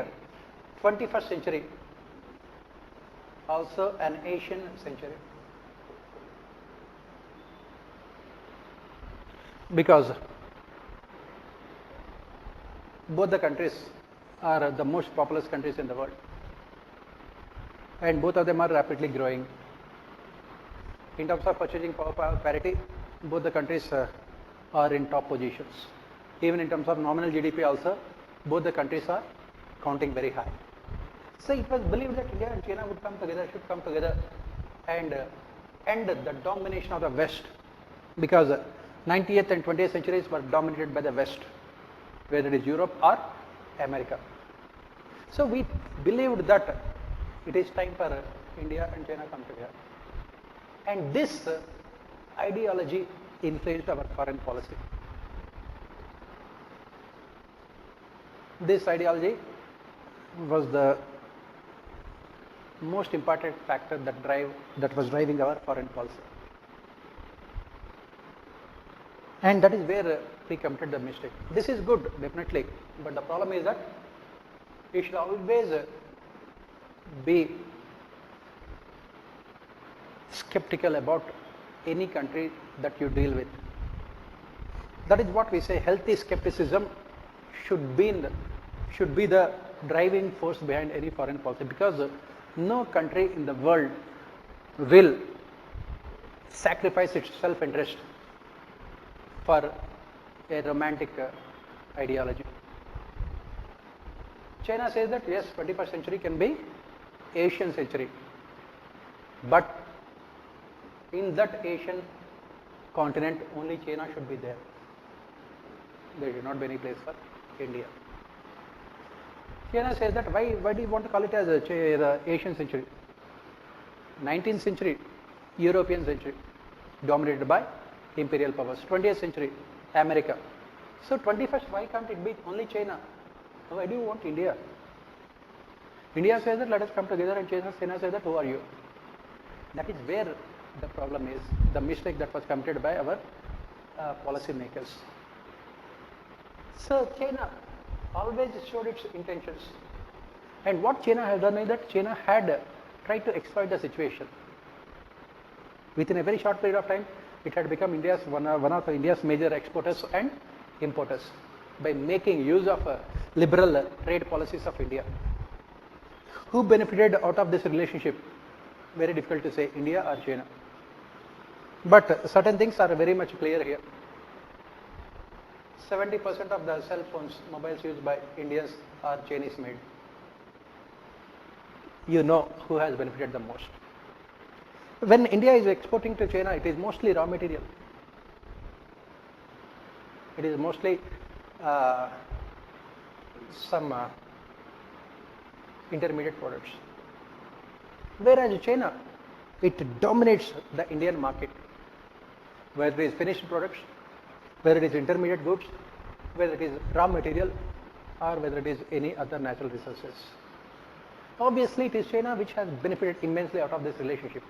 21st century also an Asian century. Because both the countries are the most populous countries in the world, and both of them are rapidly growing. In terms of purchasing power parity, both the countries are in top positions. Even in terms of nominal GDP also, both the countries are counting very high. So it was believed that India and China would come together, should come together and end the domination of the West, because 19th and 20th centuries were dominated by the West, whether it is Europe or America. So we believed that it is time for India and China come together. And this ideology influenced our foreign policy. This ideology was the most important factor that was driving our foreign policy. And that is where we committed the mistake. This is good, definitely, but the problem is that you should always be skeptical about any country that you deal with. That is what we say, healthy skepticism should be the driving force behind any foreign policy, because no country in the world will sacrifice its self-interest for a romantic ideology. China says that yes, 21st century can be Asian century, but in that Asian continent only China should be there. There should not be any place for India. China says that why do you want to call it as the Asian century? 19th century, European century, dominated by imperial powers. 20th century, America. So 21st, why can't it be only China? Why do you want India? India says that let us come together, and China says that who are you? That is where the problem is, the mistake that was committed by our policy makers. So China always showed its intentions, and what China has done is that China had tried to exploit the situation. Within a very short period of time, it had become one of India's major exporters and importers by making use of liberal trade policies of India. Who benefited out of this relationship? Very difficult to say, India or China. But certain things are very much clear here. 70% of the cell phones, mobiles used by Indians are Chinese made. You know who has benefited the most. When India is exporting to China, it is mostly raw material. It is mostly some intermediate products. Whereas China, it dominates the Indian market, whether it is finished products, whether it is intermediate goods, whether it is raw material, or whether it is any other natural resources. Obviously, it is China which has benefited immensely out of this relationship.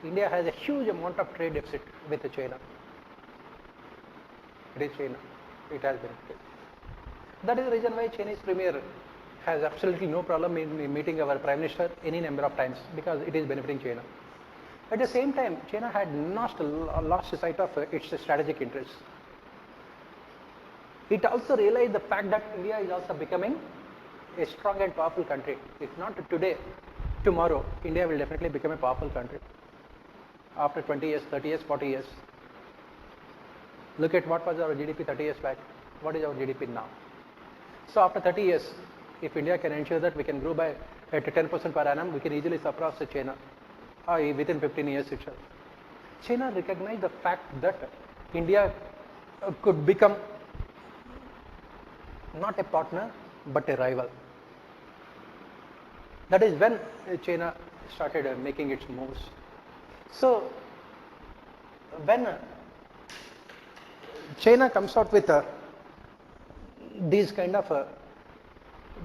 India has a huge amount of trade deficit with China. It is China. It has benefited. That is the reason why Chinese Premier has absolutely no problem in meeting our Prime Minister any number of times, because it is benefiting China. At the same time, China had lost sight of its strategic interests. It also realized the fact that India is also becoming a strong and powerful country. If not today, tomorrow, India will definitely become a powerful country. After 20 years, 30 years, 40 years. Look at what was our GDP 30 years back. What is our GDP now? So after 30 years, if India can ensure that we can grow by at 10% per annum, we can easily surpass China within 15 years itself. China recognized the fact that India could become not a partner but a rival. That is when China started making its moves. So when China comes out with these kind of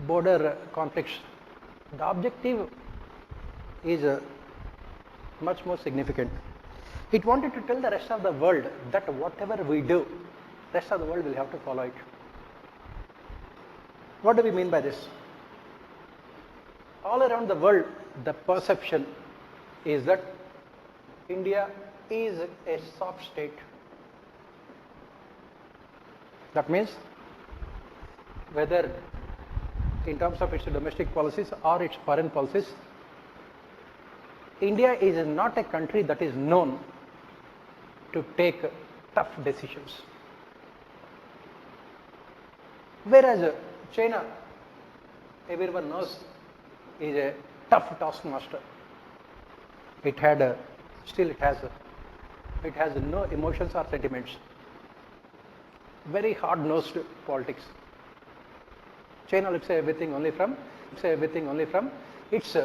border conflicts, the objective is much more significant. It wanted to tell the rest of the world that whatever we do, rest of the world will have to follow it. What do we mean by this? All around the world, the perception is that India is a soft state. That means whether in terms of its domestic policies or its foreign policies, India is not a country that is known to take tough decisions. Whereas China, everyone knows, is a tough taskmaster. It has no emotions or sentiments. Very hard-nosed politics. China looks at everything only from its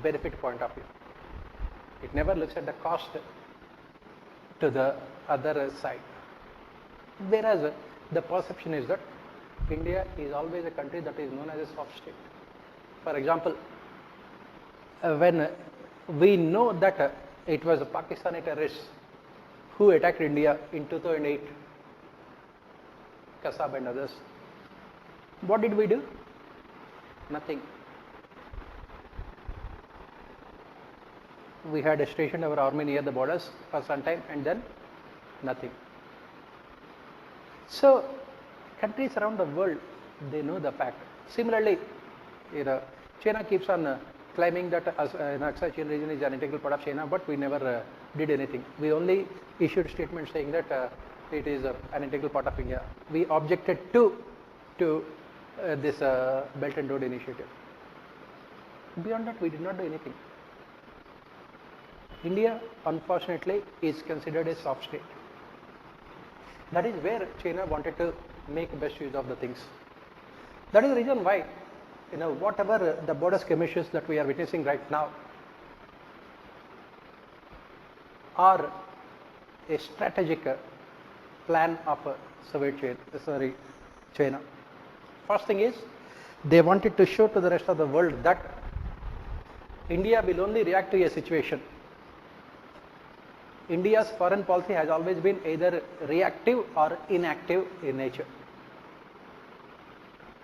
benefit point of view. It never looks at the cost to the other side. Whereas the perception is that India is always a country that is known as a soft state. For example, when we know that it was Pakistani terrorists who attacked India in 2008, Kasab and others, what did we do? Nothing. We had stationed our army near the borders for some time and then nothing. So countries around the world, they know the fact. Similarly, China keeps on claiming that Aksai Chin region is an integral part of China, but we never did anything. We only issued statements saying that it is an integral part of India. We objected to this Belt and Road Initiative. Beyond that, we did not do anything. India, unfortunately, is considered a soft state. That is where China wanted to make best use of the things. That is the reason why, whatever the border skirmishes that we are witnessing right now are a strategic plan of China. First thing is, they wanted to show to the rest of the world that India will only react to a situation. India's foreign policy has always been either reactive or inactive in nature.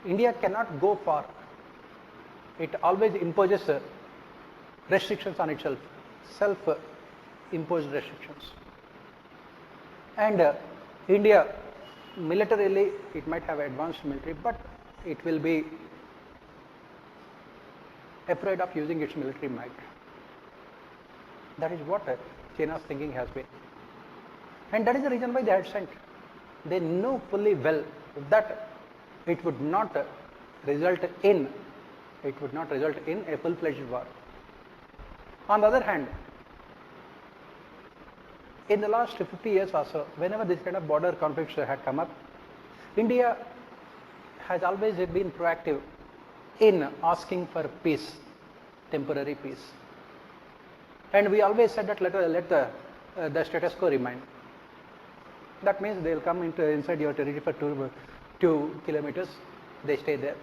India cannot go far. It always imposes restrictions on itself, self-imposed restrictions. And India, militarily, it might have advanced military, but it will be afraid of using its military might. That is what China's thinking has been. And that is the reason why they had sent. They know fully well that it would not result in a full-fledged war. On the other hand, in the last 50 years or so, whenever this kind of border conflicts had come up, India has always been proactive in asking for peace, temporary peace. And we always said that let the status quo remain. That means they will come inside your territory for 2 kilometers, they stay there.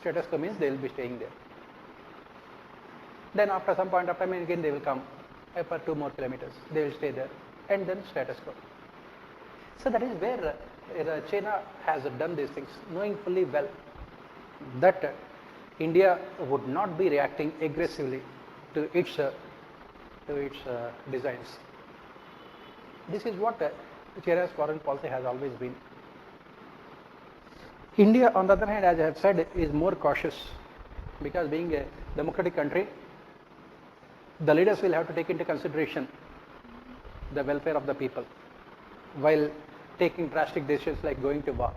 Status quo means they will be staying there. Then after some point of time again they will come for 2 more kilometers, they will stay there, and then status quo. So that is where China has done these things, knowing fully well that India would not be reacting aggressively to its designs. This is what China's foreign policy has always been. India, on the other hand, as I have said, is more cautious, because being a democratic country, the leaders will have to take into consideration the welfare of the people while taking drastic decisions like going to war.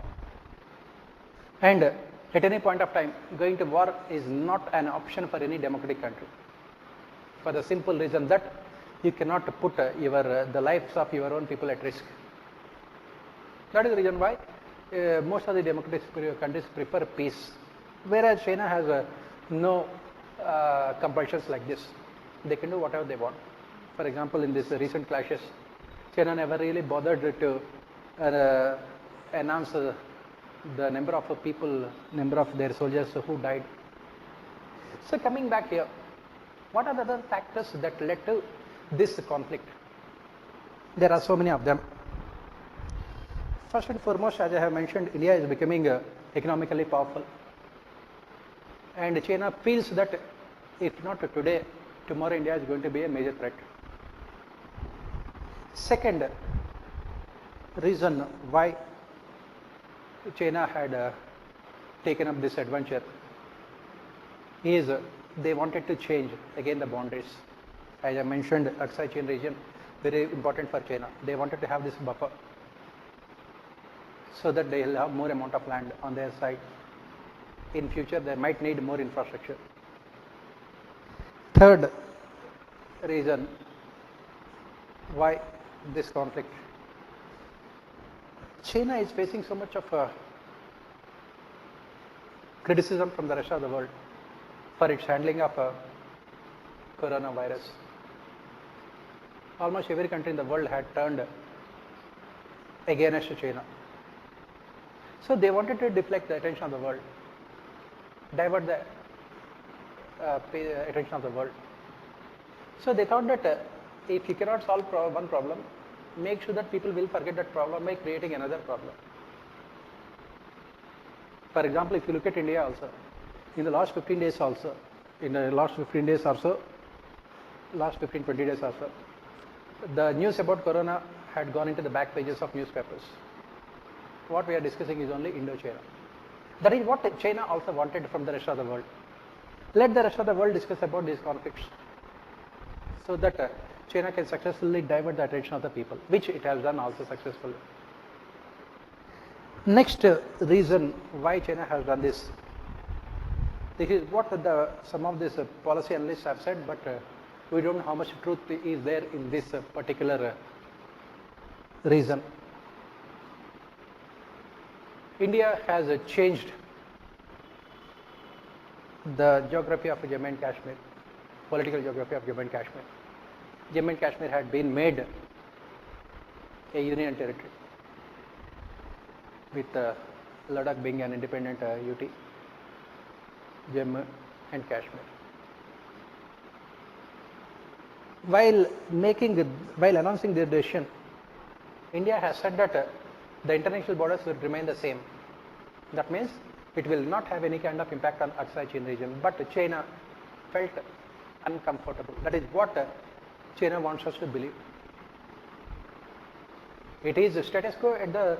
And at any point of time, going to war is not an option for any democratic country, for the simple reason that you cannot put the lives of your own people at risk. That is the reason why most of the democratic countries prefer peace, whereas China has no compulsions like this. They can do whatever they want. For example, in these recent clashes, China never really bothered to announce the number of their soldiers who died. So coming back here, what are the other factors that led to this conflict? There are so many of them. First and foremost, as I have mentioned, India is becoming economically powerful, and China feels that if not today, tomorrow India is going to be a major threat. Second reason why China had taken up this adventure is they wanted to change again the boundaries. As I mentioned, Aksai Chin region, very important for China. They wanted to have this buffer so that they will have more amount of land on their side. In future, they might need more infrastructure. Third reason why this conflict. China is facing so much of criticism from the rest of the world for its handling of coronavirus. Almost every country in the world had turned against China. So they wanted to deflect the attention of the world, divert the attention of the world. So they thought that if you cannot solve one problem, make sure that people will forget that problem by creating another problem. For example, if you look at India also, in the last 15 days or so, last 15, 20 days or so, the news about corona had gone into the back pages of newspapers. What we are discussing is only Indo-China. That is what China also wanted from the rest of the world. Let the rest of the world discuss about these conflicts, so that China can successfully divert the attention of the people, which it has done also successfully. Next reason why China has done this. This is what some of these policy analysts have said, but we don't know how much truth is there in this particular reason. India has changed the geography of Jammu and Kashmir, political geography of Jammu and Kashmir. Jammu and Kashmir had been made a union territory, with Ladakh being an independent UT, Jammu and Kashmir. While announcing their decision, India has said that the international borders will remain the same. That means it will not have any kind of impact on Aksai Chin region, but China felt uncomfortable. That is what China wants us to believe. It is status quo at the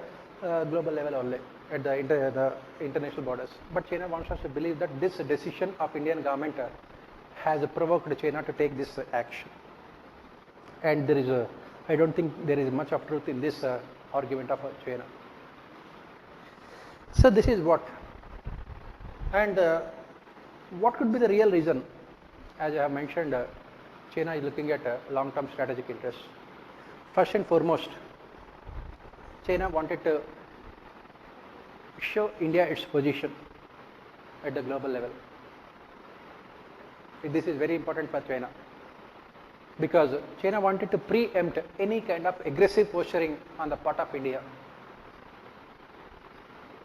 global level only, at the international borders. But China wants us to believe that this decision of Indian government has provoked China to take this action. And I don't think there is much of truth in this argument of China. So this is what. And what could be the real reason? As I have mentioned, China is looking at long-term strategic interests. First and foremost, China wanted to show India its position at the global level. This is very important for China, because China wanted to preempt any kind of aggressive posturing on the part of India.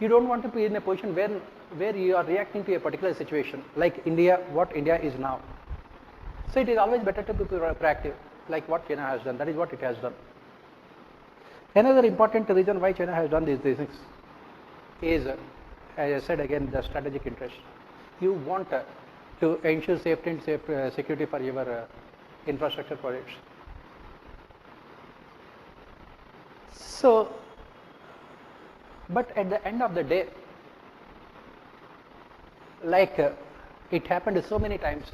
You don't want to be in a position where you are reacting to a particular situation, like India, what India is now. So it is always better to be proactive, like what China has done. That is what it has done. Another important reason why China has done these things is, as I said again, the strategic interest. You want to ensure safety and security for your infrastructure projects. So, but at the end of the day, like it happened so many times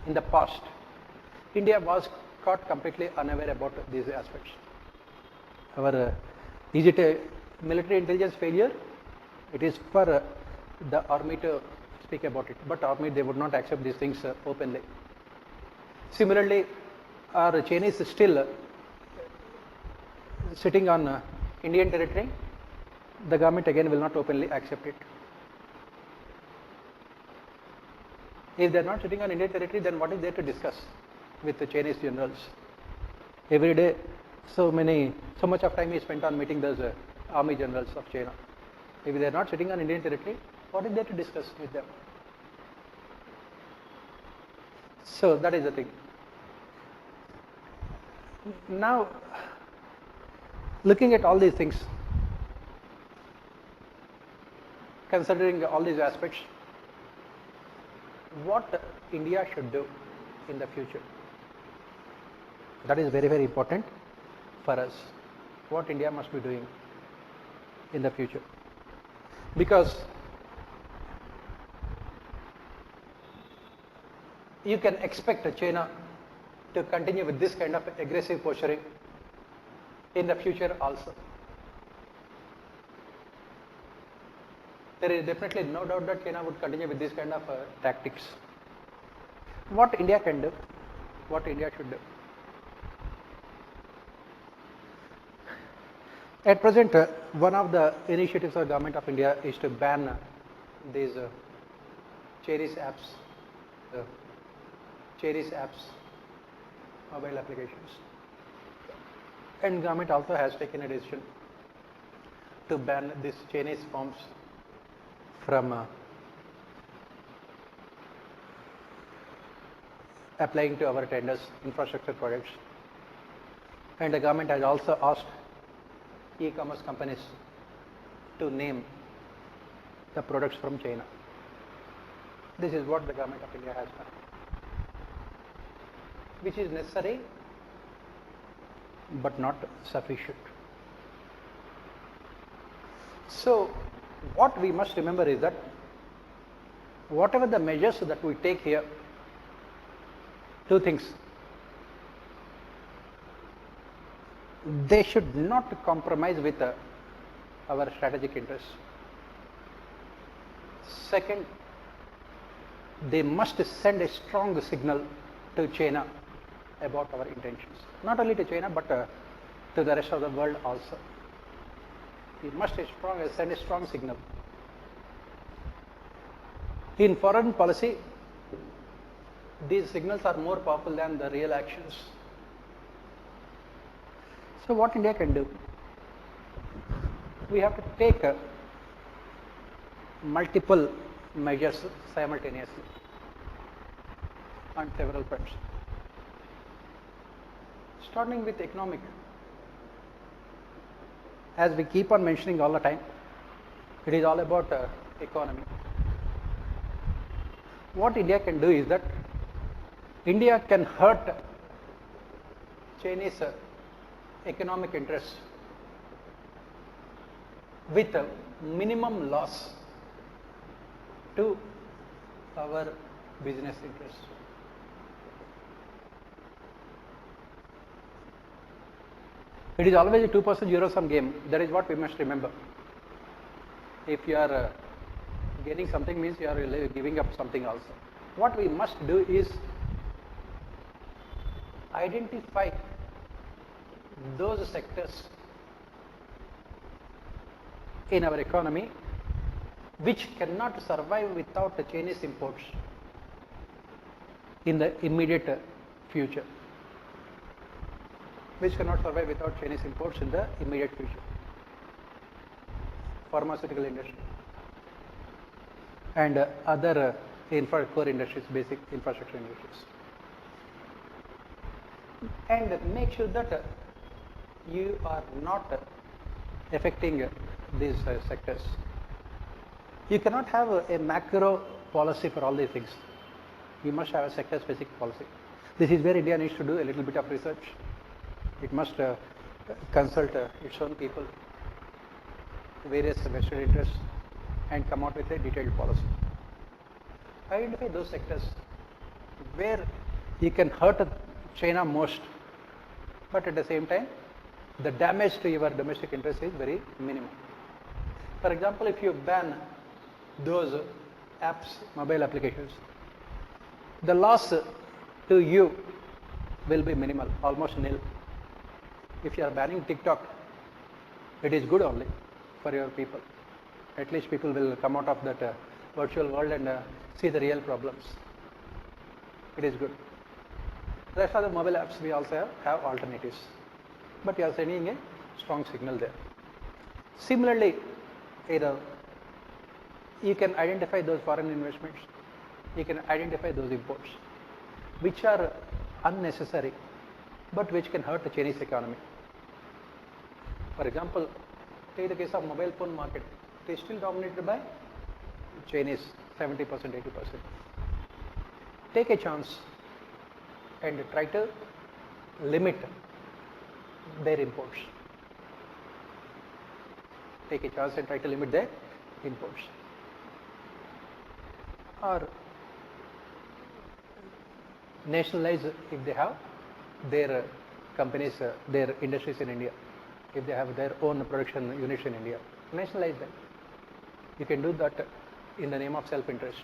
in the past, India was caught completely unaware about these aspects. Is it a military intelligence failure? It is for the army to speak about it, but army, they would not accept these things openly. Similarly, our Chinese still sitting on Indian territory, the government again will not openly accept it. If they are not sitting on Indian territory, then what is there to discuss with the Chinese generals? Every day, so much of time is spent on meeting those army generals of China. If they are not sitting on Indian territory, what is there to discuss with them? So that is the thing. Now, looking at all these things, considering all these aspects, what India should do in the future? That is very, very important for us. What India must be doing in the future. Because you can expect China to continue with this kind of aggressive posturing in the future also. There is definitely no doubt that China would continue with this kind of tactics. What India can do, what India should do. At present, one of the initiatives of the government of India is to ban these Cherish apps, mobile applications. And government also has taken a decision to ban these Chinese forms from applying to our tenders, infrastructure projects. And the government has also asked e-commerce companies to name the products from China. This is what the government of India has done, which is necessary but not sufficient. So what we must remember is that whatever the measures that we take here, two things: they should not compromise with our strategic interests. Second, they must send a strong signal to China about our intentions. Not only to China, but to the rest of the world also. We must send a strong signal. In foreign policy, these signals are more powerful than the real actions. So what India can do? We have to take multiple measures simultaneously on several fronts. Starting with economic. As we keep on mentioning all the time, it is all about economy. What India can do is that India can hurt Chinese economic interests with a minimum loss to our business interests. It is always a 2% zero-sum game. That is what we must remember. If you are gaining something, means you are giving up something also. What we must do is identify those sectors in our economy which cannot survive without the Chinese imports in the immediate future. Which cannot survive without Chinese imports in the immediate future. Pharmaceutical industry and other core industries, basic infrastructure industries. And make sure that you are not affecting these sectors. You cannot have a macro policy for all these things. You must have a sector specific policy. This is where India needs to do a little bit of research. It must consult its own people, various vested interests, and come out with a detailed policy. Identify those sectors where you can hurt China most, but at the same time, the damage to your domestic interest is very minimum. For example, if you ban those apps, mobile applications, the loss to you will be minimal, almost nil. If you are banning TikTok, it is good only for your people. At least people will come out of that virtual world and see the real problems. It is good. The rest of the mobile apps we also have alternatives. But you are sending a strong signal there. Similarly, you can identify those foreign investments, you can identify those imports, which are unnecessary, but which can hurt the Chinese economy. For example, take the case of mobile phone market. It is still dominated by Chinese, 70%, 80%. Take a chance and try to limit their imports. Take a chance and try to limit their imports. Or nationalize if they have their companies, their industries in India. If they have their own production units in India, nationalize them. You can do that in the name of self-interest.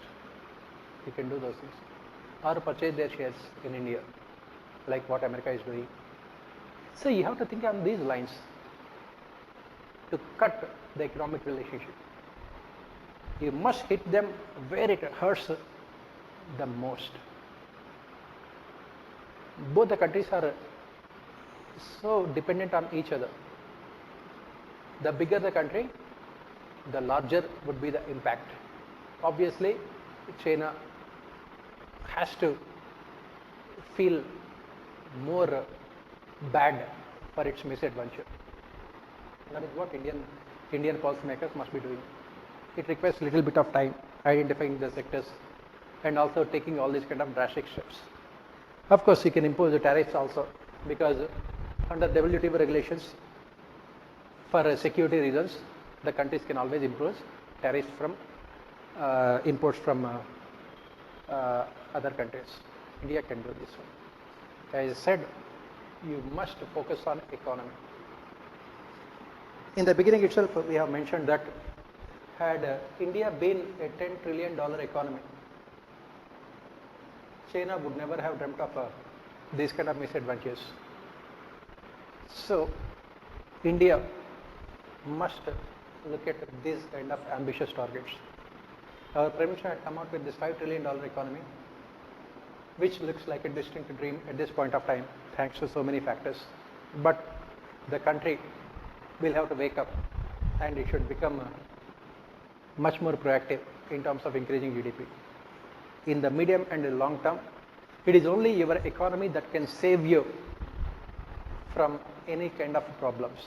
You can do those things. Or purchase their shares in India, like what America is doing. So you have to think on these lines to cut the economic relationship. You must hit them where it hurts the most. Both the countries are so dependent on each other. The bigger the country, the larger would be the impact. Obviously, China has to feel more bad for its misadventure. That is what Indian policymakers must be doing. It requires a little bit of time identifying the sectors and also taking all these kind of drastic steps. Of course, you can impose the tariffs also, because under WTO regulations, for security reasons, the countries can always impose tariffs from imports from other countries. India can do this one. As I said, you must focus on economy. In the beginning itself, we have mentioned that had India been a $10 trillion economy, China would never have dreamt of these kind of misadventures. So, India must look at these kind of ambitious targets. Our Prime Minister had come out with this $5 trillion economy, which looks like a distinct dream at this point of time, thanks to so many factors. But the country will have to wake up, and it should become much more proactive in terms of increasing GDP. In the medium and the long term, it is only your economy that can save you from any kind of problems.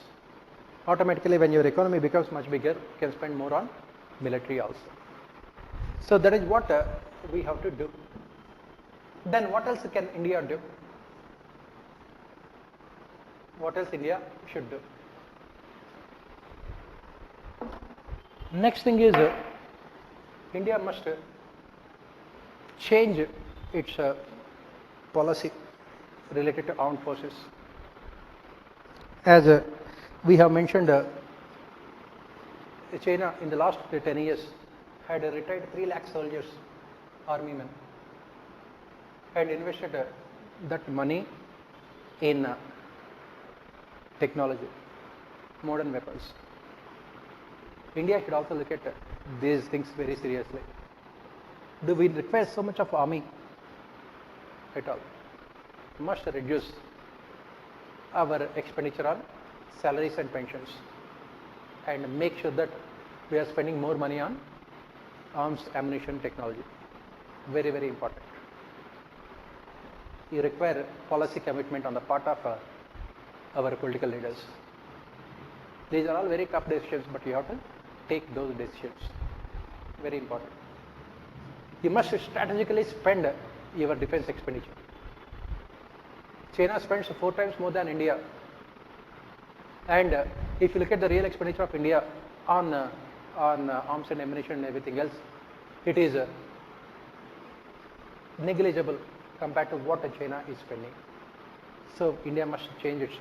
Automatically, when your economy becomes much bigger, you can spend more on military also. So that is what we have to do. Then what else can India do? What else India should do? Next thing is India must change its policy related to armed forces. As we have mentioned, China in the last 10 years had retired 3 lakh soldiers, army men, and invested that money in technology, modern weapons. India should also look at these things very seriously. Do we require so much of army at all? Must reduce our expenditure on salaries and pensions and make sure that we are spending more money on arms, ammunition, technology. Very, very important. You require policy commitment on the part of our political leaders. These are all very tough decisions, but you have to take those decisions. Very important. You must strategically spend your defense expenditure. China spends 4 times more than India. And if you look at the real expenditure of India on arms and ammunition and everything else, it is negligible compared to what China is spending. So India must change its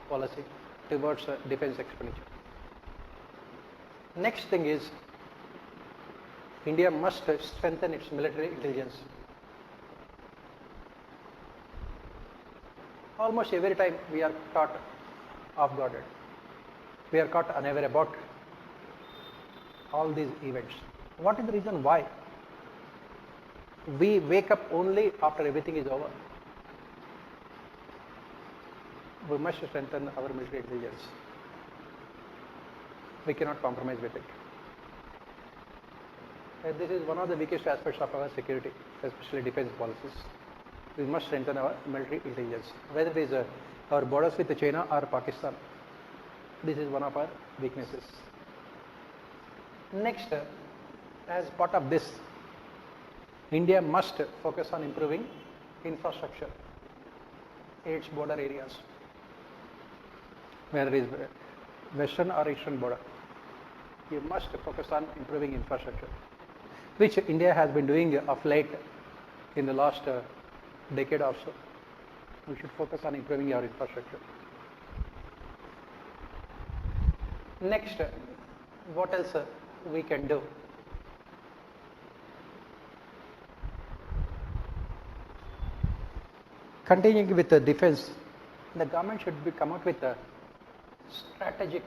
policy towards defense expenditure. Next thing is India must strengthen its military intelligence. Almost every time we are caught off guarded. We are caught unaware about all these events. What is the reason why? We wake up only after everything is over. We must strengthen our military intelligence. We cannot compromise with it. And this is one of the weakest aspects of our security, especially defense policies. We must strengthen our military intelligence. Whether it is our borders with China or Pakistan, this is one of our weaknesses. Next, as part of this, India must focus on improving infrastructure in its border areas, whether it is western or eastern border. You must focus on improving infrastructure, which India has been doing of late in the last decade or so. We should focus on improving our infrastructure. Next, what else we can do? Continuing with the defense, the government should come out with strategic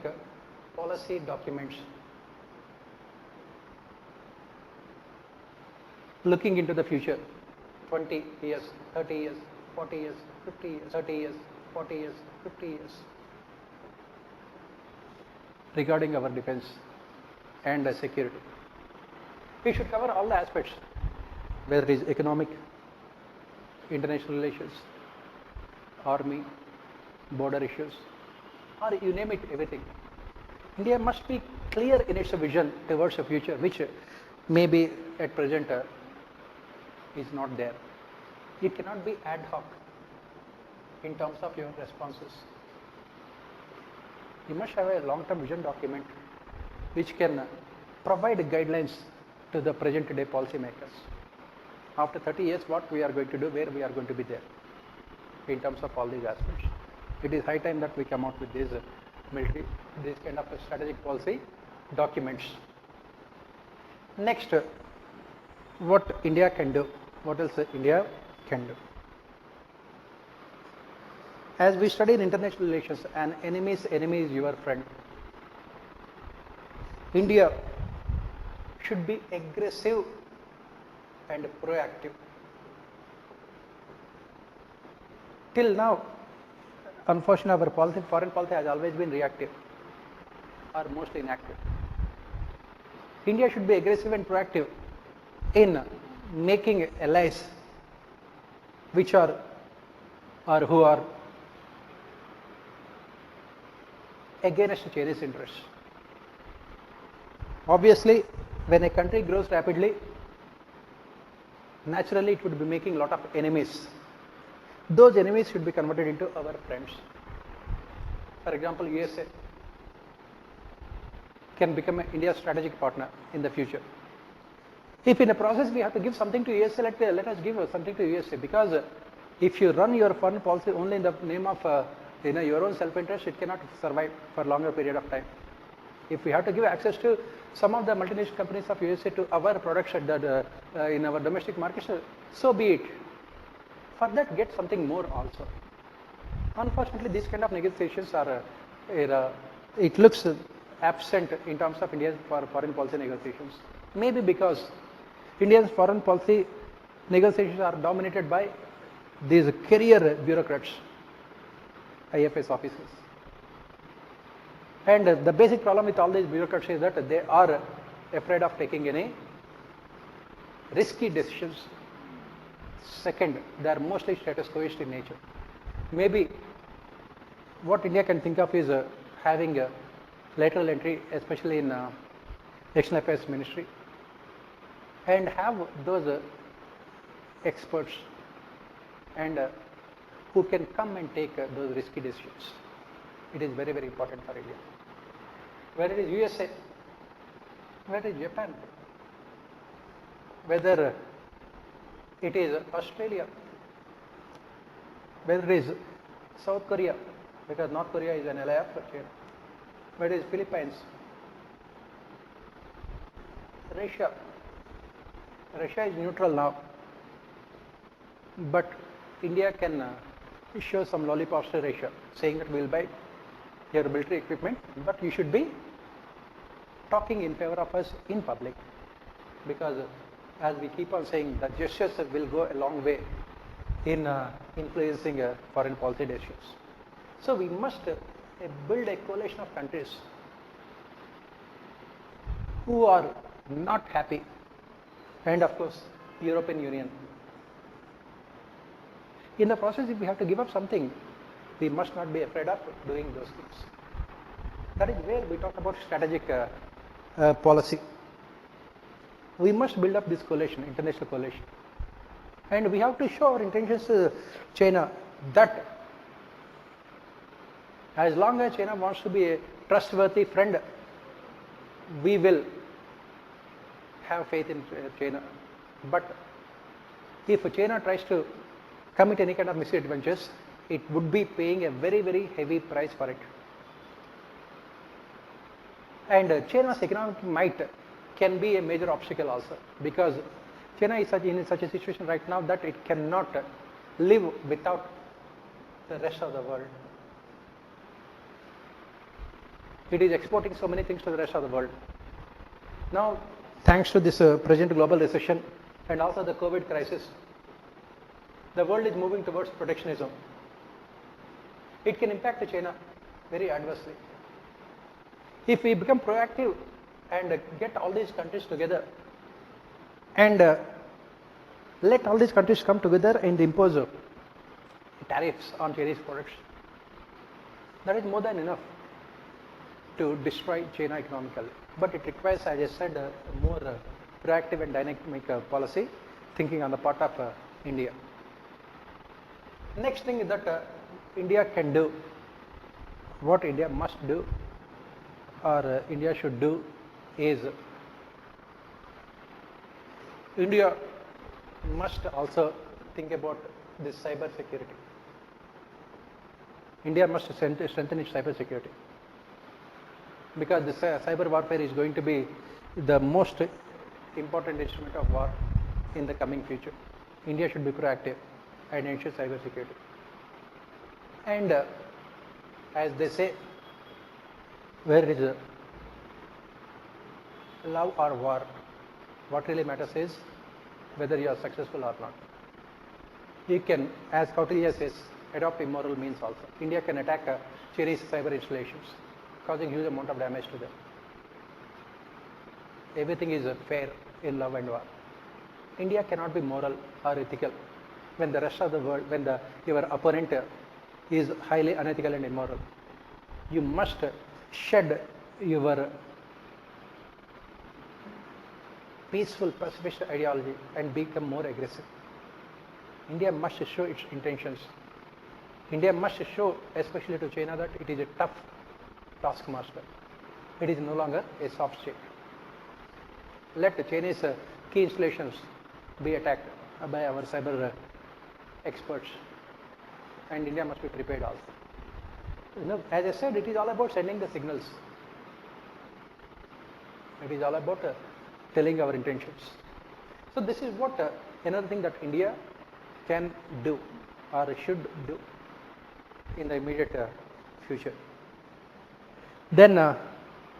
policy documents looking into the future, 20 years, 30 years, 40 years, 50 years, 30 years, 40 years, 50 years, regarding our defense and security. We should cover all the aspects, whether it is economic, international relations, army, border issues, or you name it, everything. India must be clear in its vision towards the future, which maybe at present is not there. It cannot be ad hoc in terms of your responses. You must have a long-term vision document which can provide guidelines to the present day policymakers. After 30 years, what we are going to do, where we are going to be there in terms of all these aspects. It is high time that we come out with these military, this kind of strategic policy documents. Next, what India can do, what else India can do. As we study in international relations, an enemy's enemy is your friend. India should be aggressive and proactive. Till now, unfortunately, our foreign policy has always been reactive or mostly inactive. India should be aggressive and proactive in making allies which are or who are against Chinese interests. Obviously, when a country grows rapidly, naturally it would be making a lot of enemies. Those enemies should be converted into our friends. For example, USA can become India's strategic partner in the future. If in the process we have to give something to USA, let us give something to USA, because if you run your foreign policy only in the name of your own self-interest, it cannot survive for a longer period of time. If we have to give access to some of the multinational companies of USA to our products in our domestic markets, so be it. For that, get something more also. Unfortunately, these kind of negotiations are, it looks absent in terms of India's foreign policy negotiations. Maybe because India's foreign policy negotiations are dominated by these career bureaucrats, IFS officers. And the basic problem with all these bureaucrats is that they are afraid of taking any risky decisions. Second, they are mostly status quoist in nature. Maybe what India can think of is having a lateral entry, especially in External Affairs Ministry, and have those experts and who can come and take those risky decisions. It is very, very important for India. Whether it is USA, whether it is Japan, whether it is Australia, whether it is South Korea, because North Korea is an ally of China, whether it is Philippines, Russia. Russia is neutral now, but India can show some lollipops to Russia, saying that we will buy your military equipment, but you should be talking in favor of us in public, because as we keep on saying, the gestures will go a long way in influencing foreign policy decisions. So we must build a coalition of countries who are not happy, and of course European Union. In the process, if we have to give up something, we must not be afraid of doing those things. That is where we talk about strategic policy. We must build up this coalition, international coalition, and we have to show our intentions to China that as long as China wants to be a trustworthy friend, we will have faith in China. But if China tries to commit any kind of misadventures, it would be paying a very, very heavy price for it. And China's economic might can be a major obstacle also, because China is in such a situation right now that it cannot live without the rest of the world. It is exporting so many things to the rest of the world. Now, thanks to this present global recession and also the COVID crisis, the world is moving towards protectionism. It can impact China very adversely. If we become proactive and get all these countries together and let all these countries come together and impose tariffs on Chinese products, that is more than enough to destroy China economically. But it requires, as I said, a more proactive and dynamic policy thinking on the part of India. Next thing that India can do, what India must do or India should do is, India must also think about this cyber security. India must strengthen its cyber security. because this cyber warfare is going to be the most important instrument of war in the coming future. India should be proactive and ensure cyber security. And as they say, where is love or war, what really matters is whether you are successful or not. You can, as Kautilya says, adopt immoral means also. India can attack Chinese cyber installations, causing huge amount of damage to them. Everything is fair in love and war. India cannot be moral or ethical when the rest of the world, when your opponent is highly unethical and immoral. You must shed your peaceful pacifist ideology and become more aggressive. India must show its intentions. India must show, especially to China, that it is a tough taskmaster. It is no longer a soft state. Let the Chinese key installations be attacked by our cyber experts, and India must be prepared also. You know, as I said, it is all about sending the signals. It is all about telling our intentions. So this is what another thing that India can do or should do in the immediate future. Then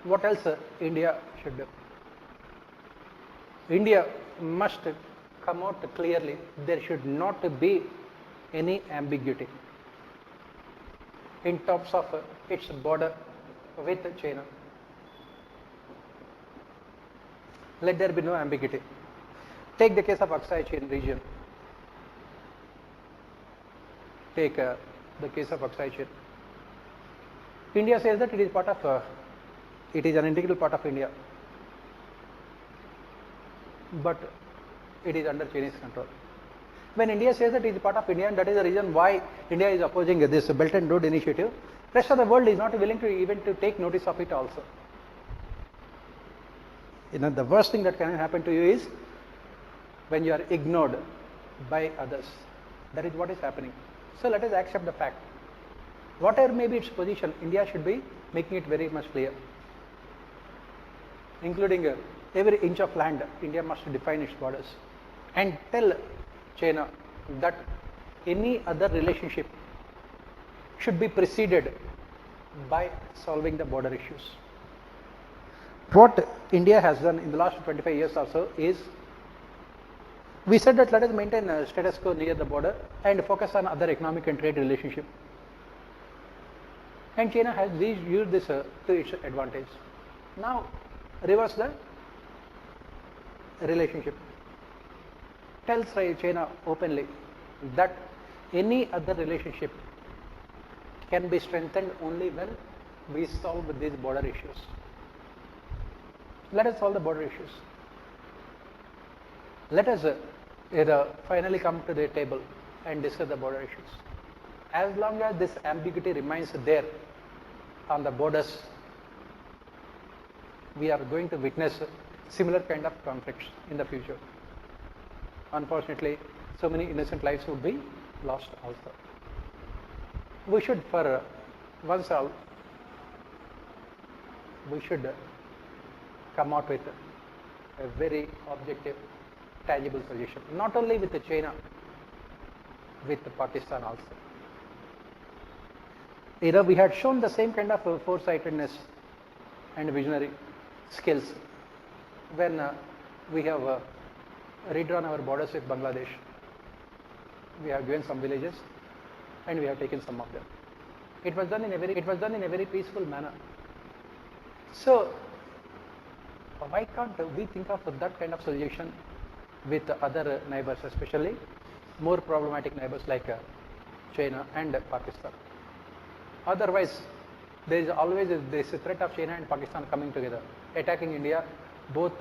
what else India should do? India must come out clearly. There should not be any ambiguity in terms of its border with China. Let there be no ambiguity. Take the case of Aksai Chin region. Take the case of Aksai Chin. India says that it is part of, it is an integral part of India, but it is under Chinese control. When India says that it is part of India, and that is the reason why India is opposing this Belt and Road Initiative, rest of the world is not willing to even to take notice of it also. You know, the worst thing that can happen to you is when you are ignored by others. That is what is happening. So let us accept the fact. Whatever may be its position, India should be making it very much clear, including every inch of land. India must define its borders and tell China that any other relationship should be preceded by solving the border issues. What India has done in the last 25 years or so is, we said that let us maintain a status quo near the border and focus on other economic and trade relationship. And China has used this to its advantage. Now reverse the relationship. Tells China openly that any other relationship can be strengthened only when we solve these border issues. Let us solve the border issues. Let us finally come to the table and discuss the border issues. As long as this ambiguity remains there on the borders, we are going to witness similar kind of conflicts in the future. Unfortunately, so many innocent lives would be lost also. We should, for once all, we should come out with a very objective, tangible solution, not only with China, with Pakistan also. You know, we had shown the same kind of foresightedness and visionary skills when we have redrawn our borders with Bangladesh. We have given some villages and we have taken some of them. It was done in a very peaceful manner. So why can't we think of that kind of solution with other neighbors, especially more problematic neighbors like China and Pakistan? Otherwise, there is always this threat of China and Pakistan coming together, attacking India both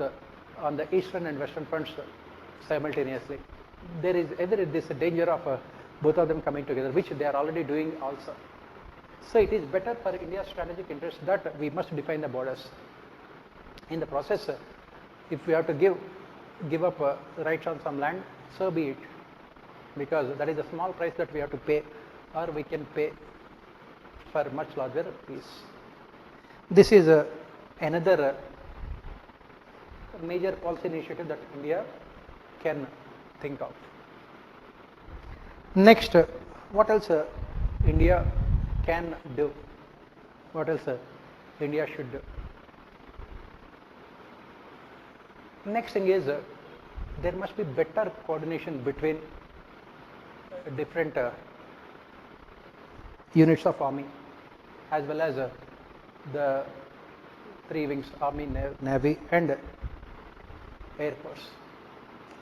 on the eastern and western fronts simultaneously. There is ever this danger of both of them coming together, which they are already doing also. So it is better for India's strategic interest that we must define the borders. In the process, if we have to give up rights on some land, so be it, because that is a small price that we have to pay, or we can pay for much larger peace. This is another major policy initiative that India can think of. Next, what else India can do? What else India should do? Next thing is there must be better coordination between different units of army as well as the three wings, army, navy and air force.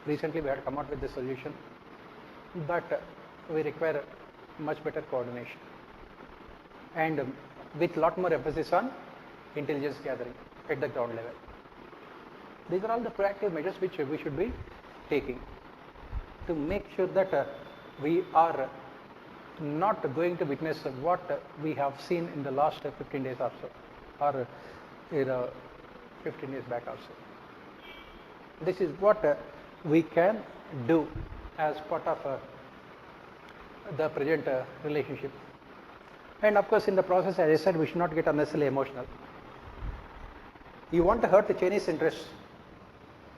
Recently we had come out with the solution, but we require much better coordination and with lot more emphasis on intelligence gathering at the ground level. These are all the proactive measures which we should be taking to make sure that we are not going to witness what we have seen in the last 15 days or so, or 15 days back also. This is what we can do as part of the present relationship. And of course, in the process, as I said, we should not get unnecessarily emotional. You want to hurt the Chinese interests,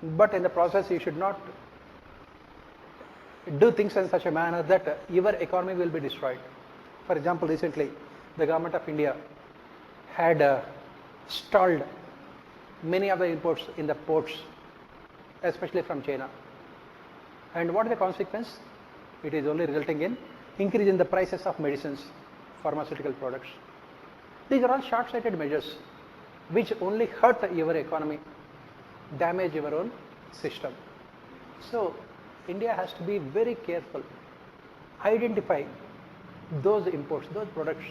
but in the process, you should not do things in such a manner that your economy will be destroyed. For example, recently, the government of India had stalled many of the imports in the ports, especially from China. And what is the consequence? It is only resulting in increase in the prices of medicines, pharmaceutical products. These are all short-sighted measures which only hurt your economy, damage your own system. So India has to be very careful, identify those imports, those products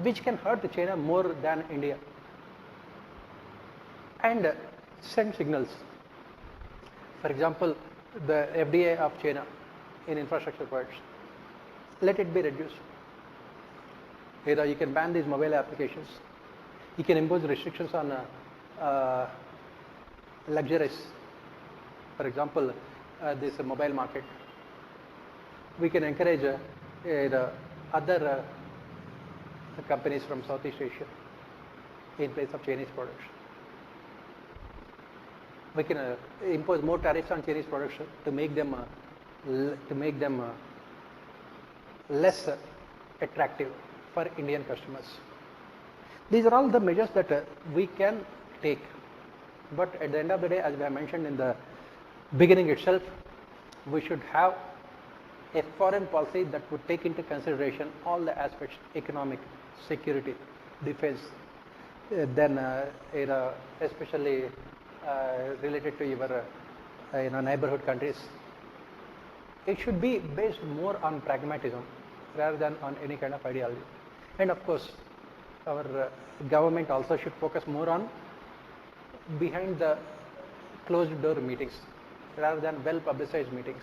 which can hurt China more than India, and send signals. For example, the FDI of China in infrastructure products, let it be reduced. Either you can ban these mobile applications, you can impose restrictions on luxuries. For example, this mobile market. We can encourage the other companies from Southeast Asia in place of Chinese products. We can impose more tariffs on Chinese products to make them less attractive for Indian customers. These are all the measures that we can take. But at the end of the day, as I mentioned in the beginning itself, we should have a foreign policy that would take into consideration all the aspects: economic, security, defense, then especially related to your neighborhood countries. It should be based more on pragmatism rather than on any kind of ideology. And of course, our government also should focus more on behind the closed door meetings rather than well publicized meetings.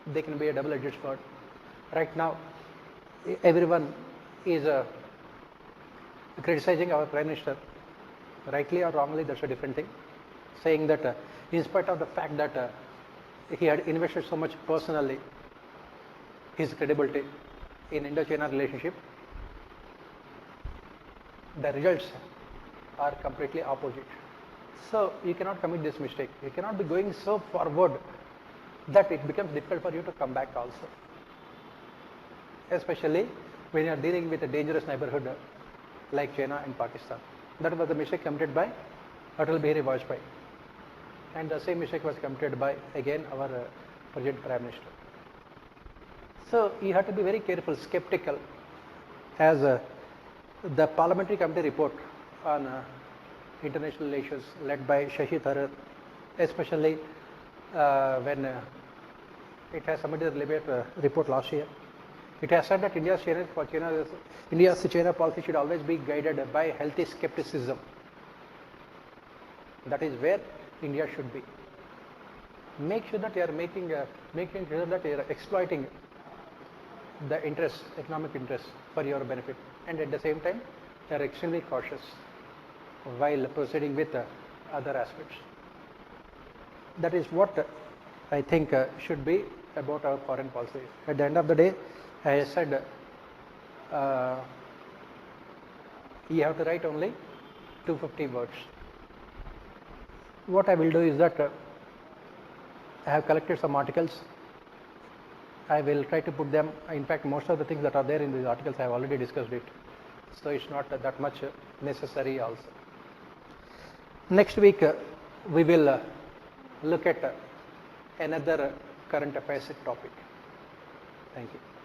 They can be a double-edged sword. Right now, everyone is criticizing our Prime Minister, rightly or wrongly, that's a different thing, saying that in spite of the fact that he had invested so much personally, his credibility in Indo-China relationship, the results are completely opposite. So you cannot commit this mistake. You cannot be going so forward that it becomes difficult for you to come back also. Especially when you are dealing with a dangerous neighborhood like China and Pakistan. That was the mistake committed by Atal Bihari Vajpayee. And the same mistake was committed by, again, our present Prime Minister. So you have to be very careful, skeptical, as the Parliamentary Committee report on international relations led by Shashi Tharoor, especially when it has submitted the report last year. It has said that India's China policy should always be guided by healthy skepticism. That is where India should be. Make sure that you are making sure that you are exploiting the interests, economic interests, for your benefit, and at the same time, you are extremely cautious while proceeding with other aspects. That is what I think should be about our foreign policy. At the end of the day, as I said, you have to write only 250 words. What I will do is that I have collected some articles. I will try to put them, in fact most of the things that are there in these articles I have already discussed it, so it's not that much necessary also. Next week we will look at another current affairs topic. Thank you.